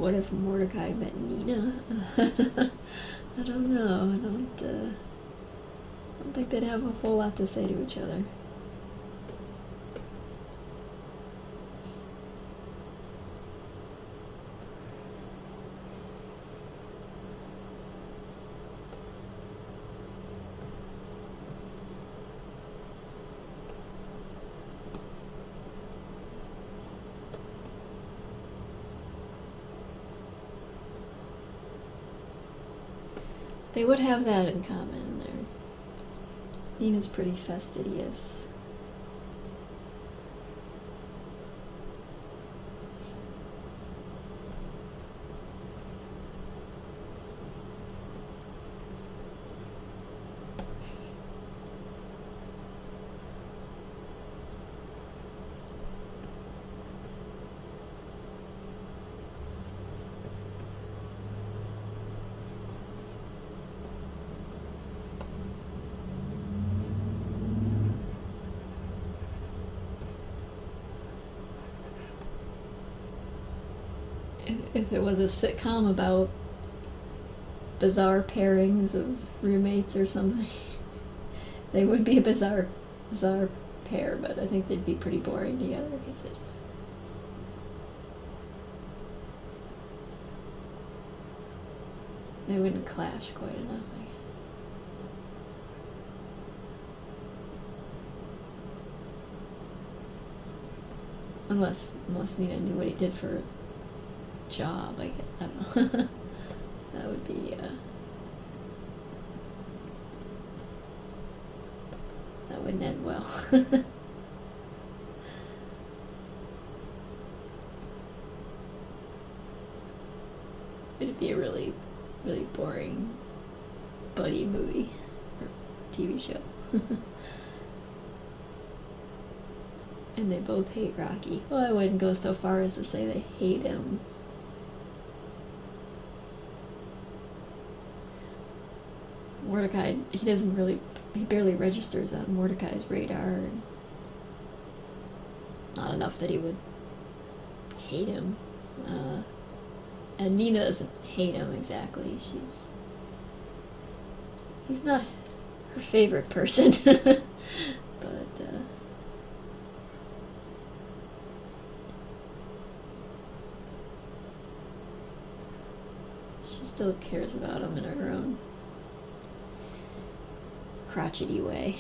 what if Mordecai met Nina? I don't know. I don't think they'd have a whole lot to say to each other. They would have that in common there. Nina's pretty fastidious. If it was a sitcom about bizarre pairings of roommates or something, they would be a bizarre pair, but I think they'd be pretty boring together because they wouldn't clash quite enough, I guess. Unless Nina knew what he did for a job, I don't know. That would be that wouldn't end well. It'd be a really, really boring buddy movie or TV show. And they both hate Rocky. Well, I wouldn't go so far as to say they hate him. Mordecai, he barely registers on Mordecai's radar. Not enough that he would hate him. And Nina doesn't hate him exactly. He's not her favorite person. But, she still cares about him in her own crotchety way.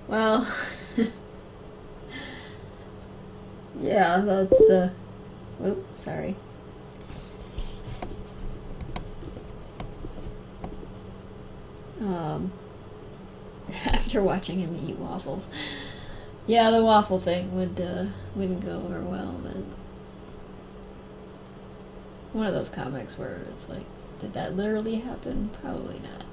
Well, yeah, that's, oh, sorry. After watching him eat waffles. Yeah, the waffle thing wouldn't go over well, but one of those comics where it's like, did that literally happen? Probably not.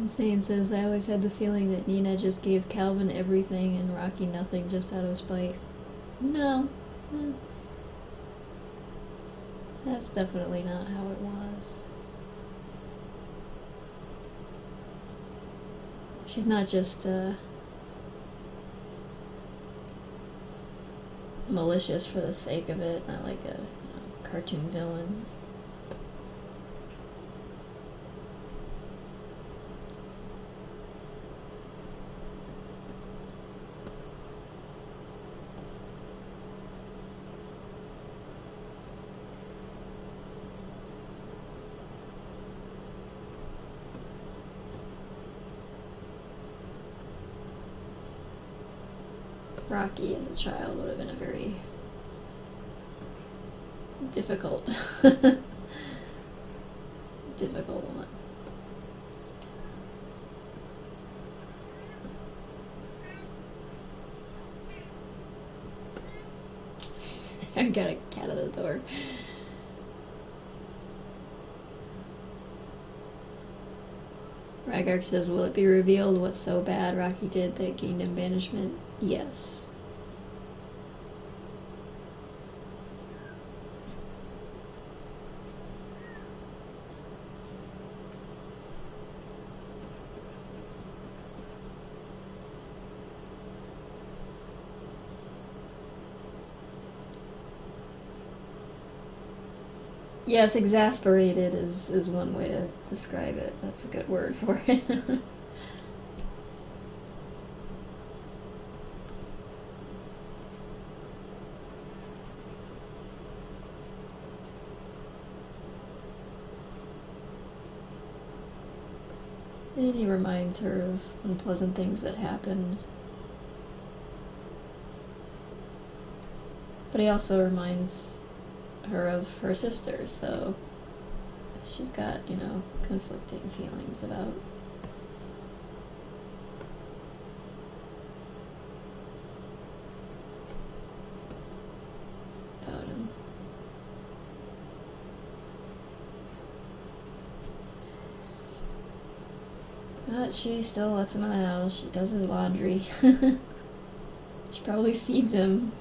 Sane says, I always had the feeling that Nina just gave Calvin everything and Rocky nothing just out of spite. No. That's definitely not how it was. She's not just malicious for the sake of it, not like a cartoon villain. Rocky as a child would have been a very difficult difficult one. I got a cat at the door. Rygark says, will it be revealed what's so bad Rocky did that gained him banishment? Yes. Yes, exasperated is one way to describe it. That's a good word for it. And he reminds her of unpleasant things that happened. But he also reminds her of her sister, so she's got, conflicting feelings about him. But she still lets him in the house. She does his laundry. She probably feeds him.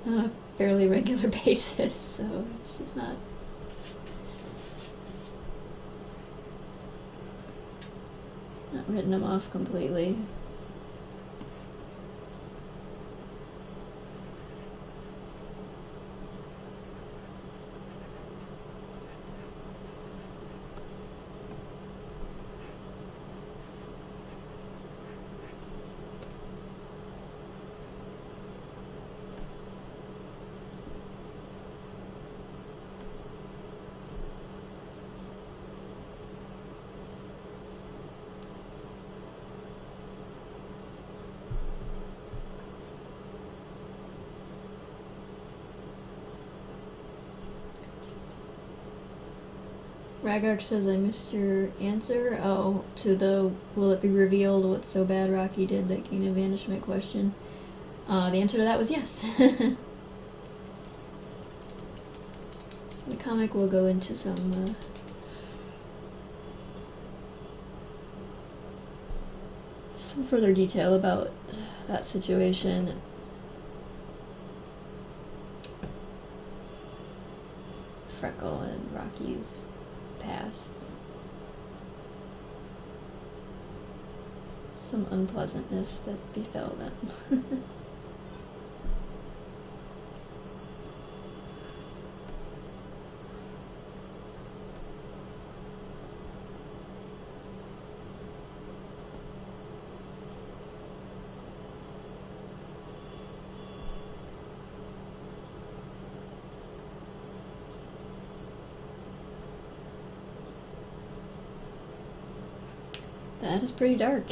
On a fairly regular basis, so she's not written him off completely. Ragark says, I missed your answer. Oh, to the will it be revealed what's so bad Rocky did that gained him banishment question. The answer to that was yes. The comic will go into some further detail about that situation. Freckle and Rocky's past. Some unpleasantness that befell them. That is pretty dark.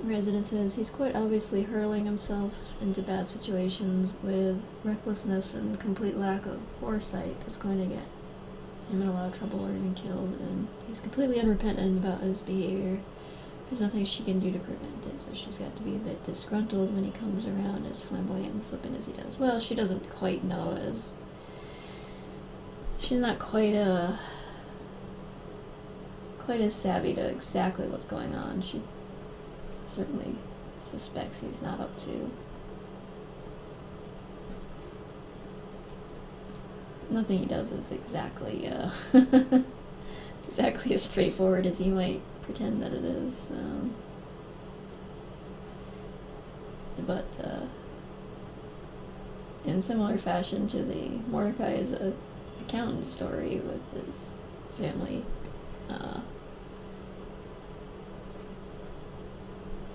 Resident says he's quite obviously hurling himself into bad situations with recklessness and complete lack of foresight that's going to get him in a lot of trouble or even killed, and he's completely unrepentant about his behavior. There's nothing she can do to prevent it, so she's got to be a bit disgruntled when he comes around, as flamboyant and flippant as he does. Well, she doesn't quite know as... She's not quite as savvy to exactly what's going on. She certainly suspects he's not up to. Nothing he does is exactly exactly as straightforward as he might pretend that it is. But in similar fashion to the Mordecai's accountant story with his family,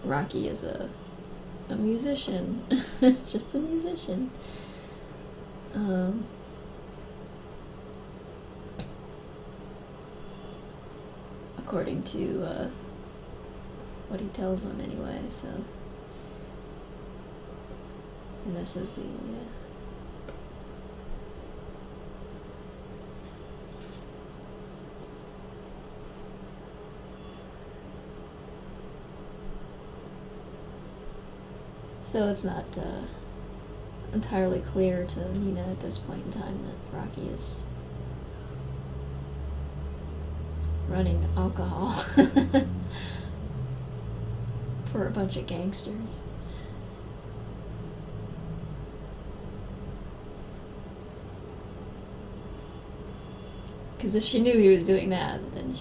Rocky is a musician, just a musician. According to what he tells them anyway, so. And this is the so it's not entirely clear to Nina at this point in time that Rocky is running alcohol for a bunch of gangsters. Because if she knew he was doing that, then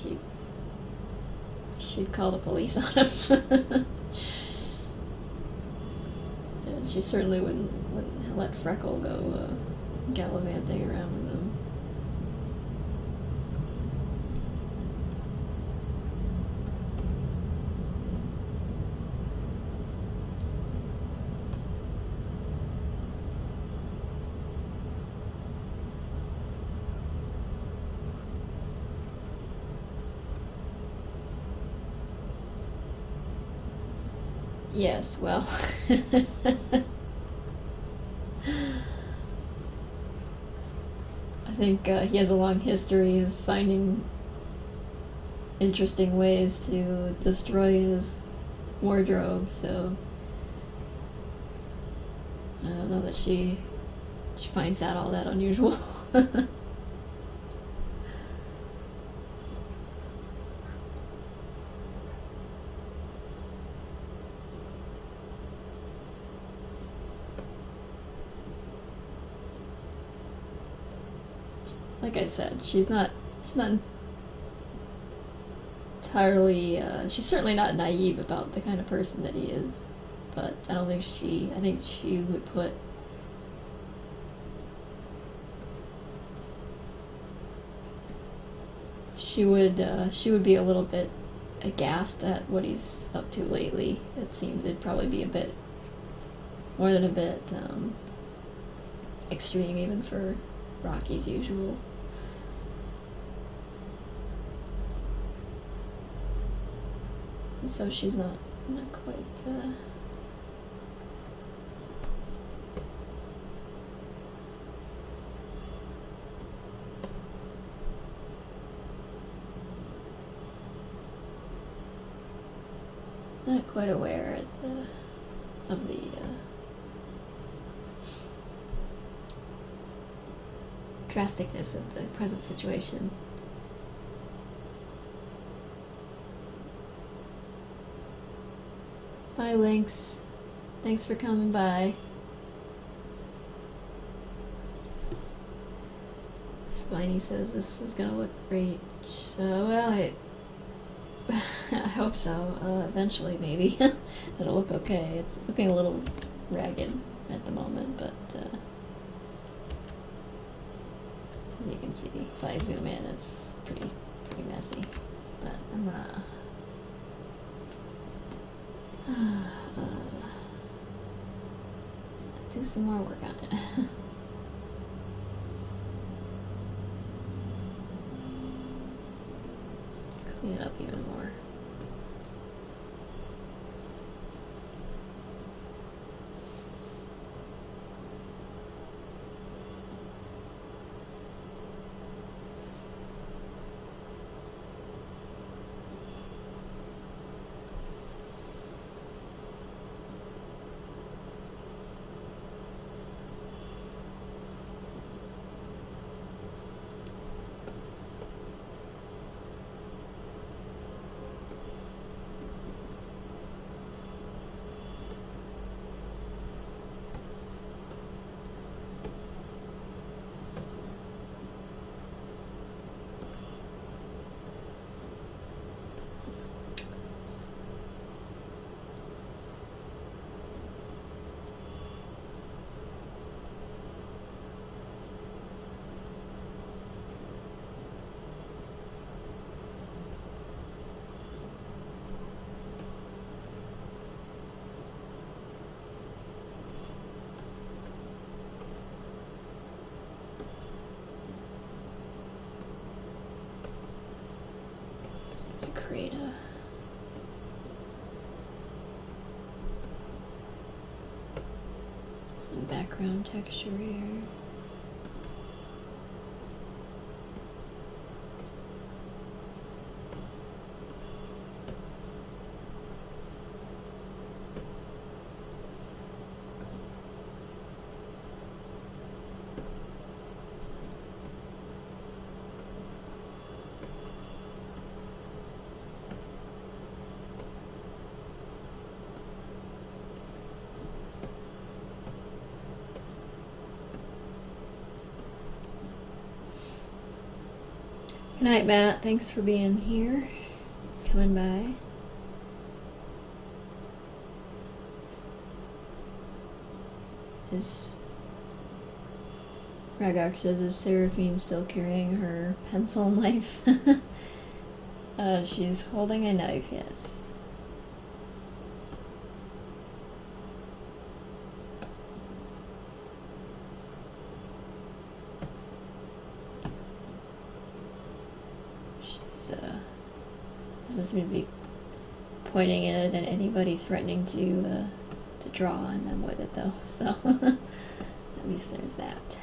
she'd call the police on him. And she certainly wouldn't let Freckle go gallivanting around with him. Yes, well, I think he has a long history of finding interesting ways to destroy his wardrobe, so I don't know that she finds that all that unusual. Like I said, she's not entirely, she's certainly not naive about the kind of person that he is, but I think she would put she would be a little bit aghast at what he's up to lately. It seemed it'd probably be a bit more than a bit extreme even for Rocky's usual. So she's not quite not quite aware of the drasticness of the present situation. Bye, Lynx. Thanks for coming by. Spiny says this is gonna look great. So, well, I hope so. Eventually, maybe. It'll look okay. It's looking a little ragged at the moment, but as you can see, if I zoom in, it's pretty messy. But I'm gonna do some more work on it. Clean it up even more. some background texture here. Good night, Matt. Thanks for being here, coming by. Ragok says, is Seraphine still carrying her pencil knife? She's holding a knife, yes. Doesn't seem to be pointing it at anybody threatening to draw on them with it, though. So at least there's that.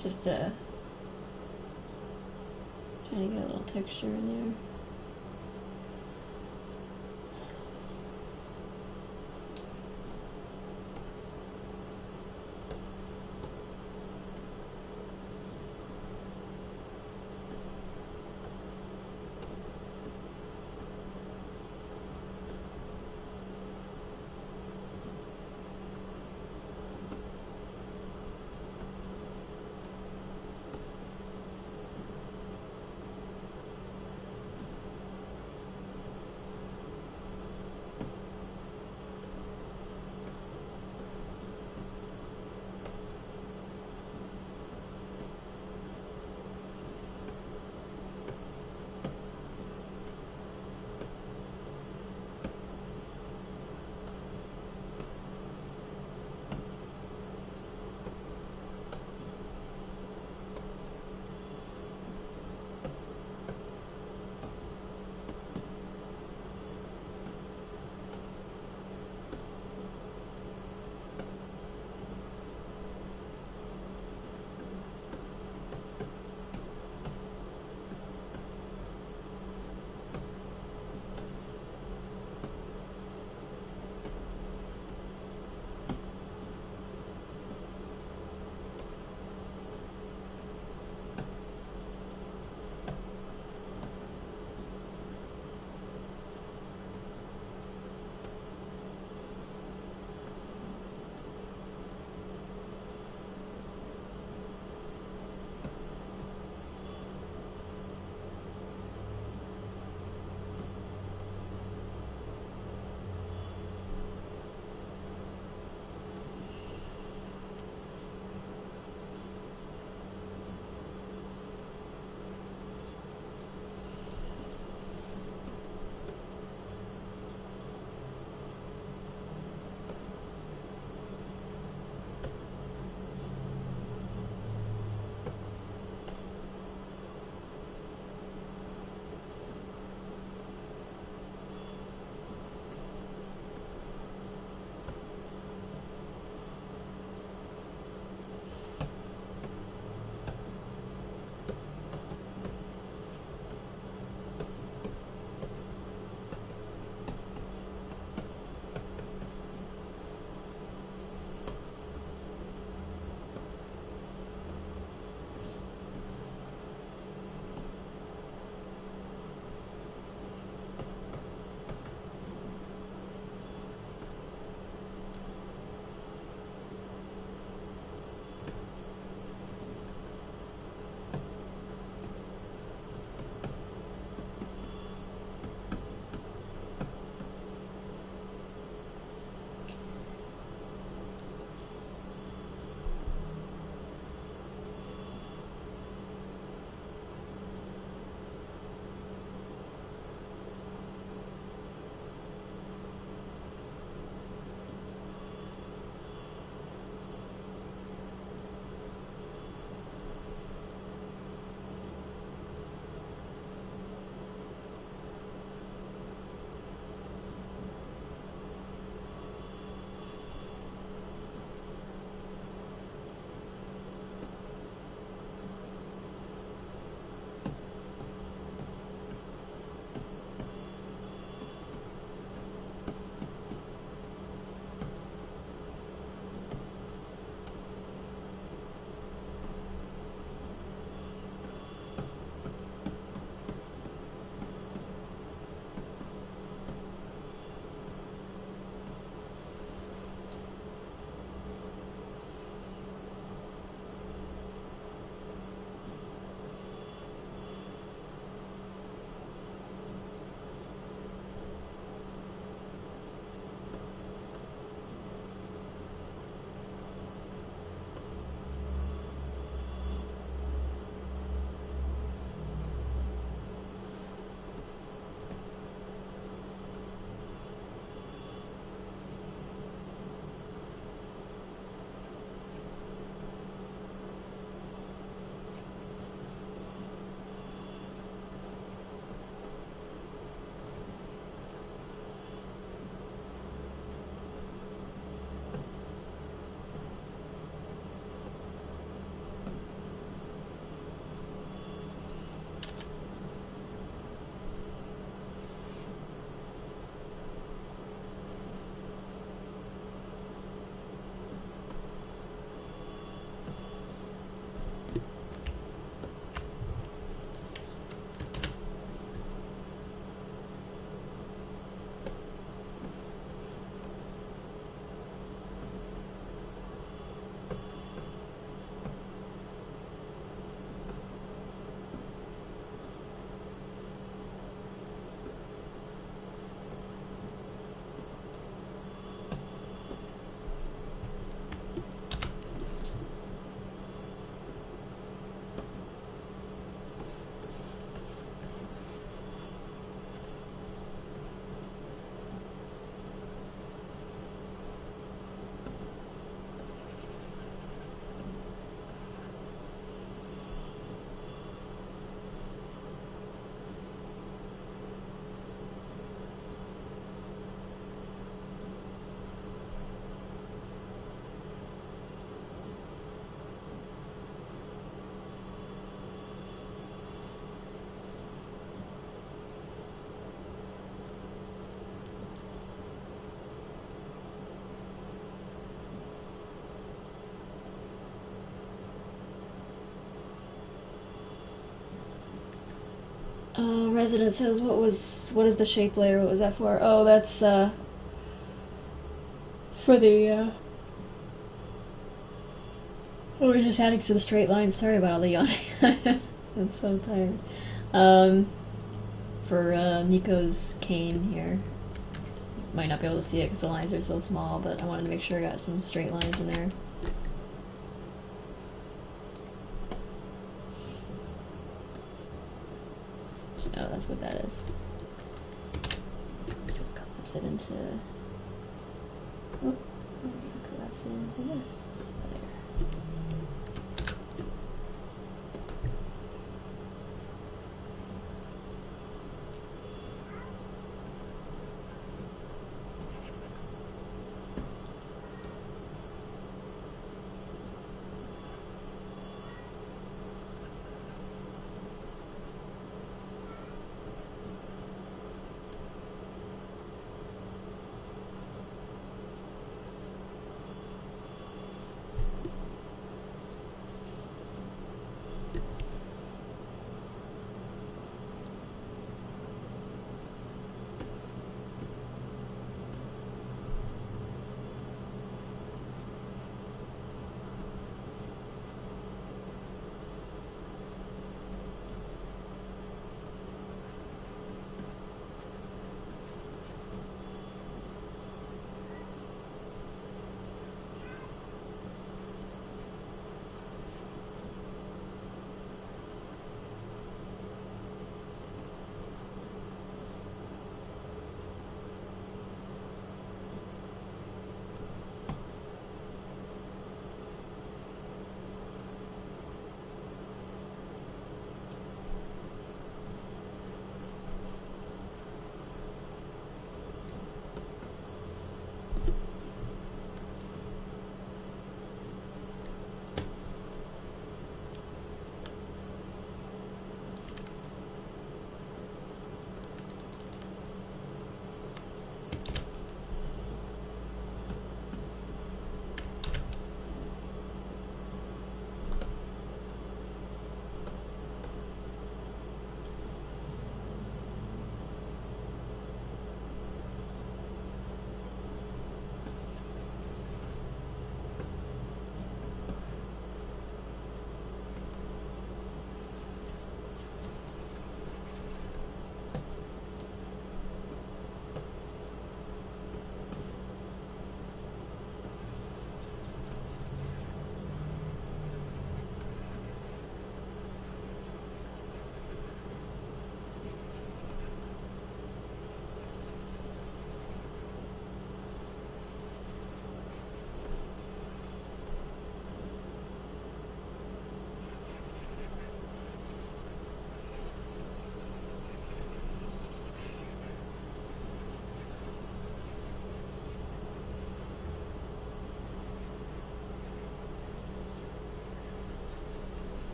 Just trying to get a little texture in there. Resident says, what is the shape layer? What was that for? Oh, that's for the oh, we're just adding some straight lines. Sorry about all the yawning. I'm so tired. For Nico's cane here. Might not be able to see it because the lines are so small, but I wanted to make sure I got some straight lines in there. Oh, that's what that is. So collapse it into. Oh, collapse it into this. There.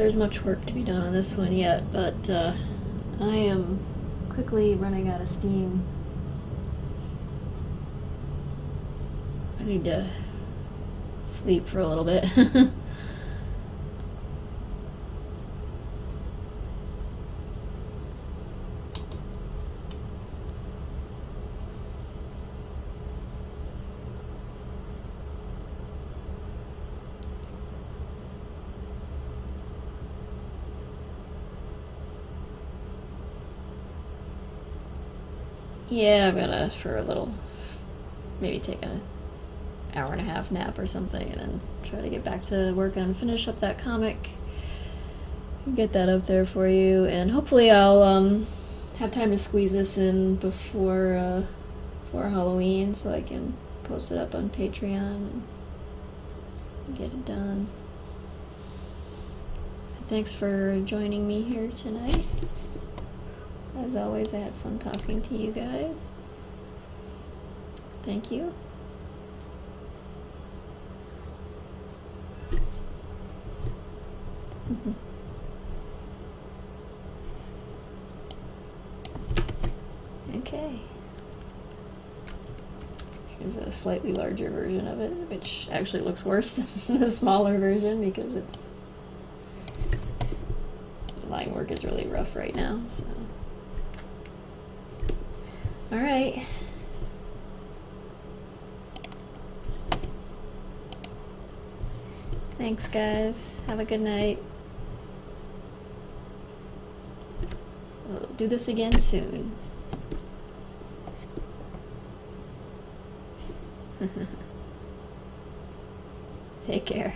there's much work to be done on this one yet, but I am quickly running out of steam. I need to sleep for a little bit. Yeah, I'm gonna, for a little, maybe take an hour and a half nap or something, and then try to get back to work and finish up that comic. Get that up there for you, and hopefully I'll have time to squeeze this in before Halloween, so I can post it up on Patreon and get it done. Thanks for joining me here tonight. As always, I had fun talking to you guys. Thank you. Okay. Here's a slightly larger version of it, which actually looks worse than the smaller version because the line work is really rough right now, so. All right. Thanks, guys. Have a good night. We'll do this again soon. Take care.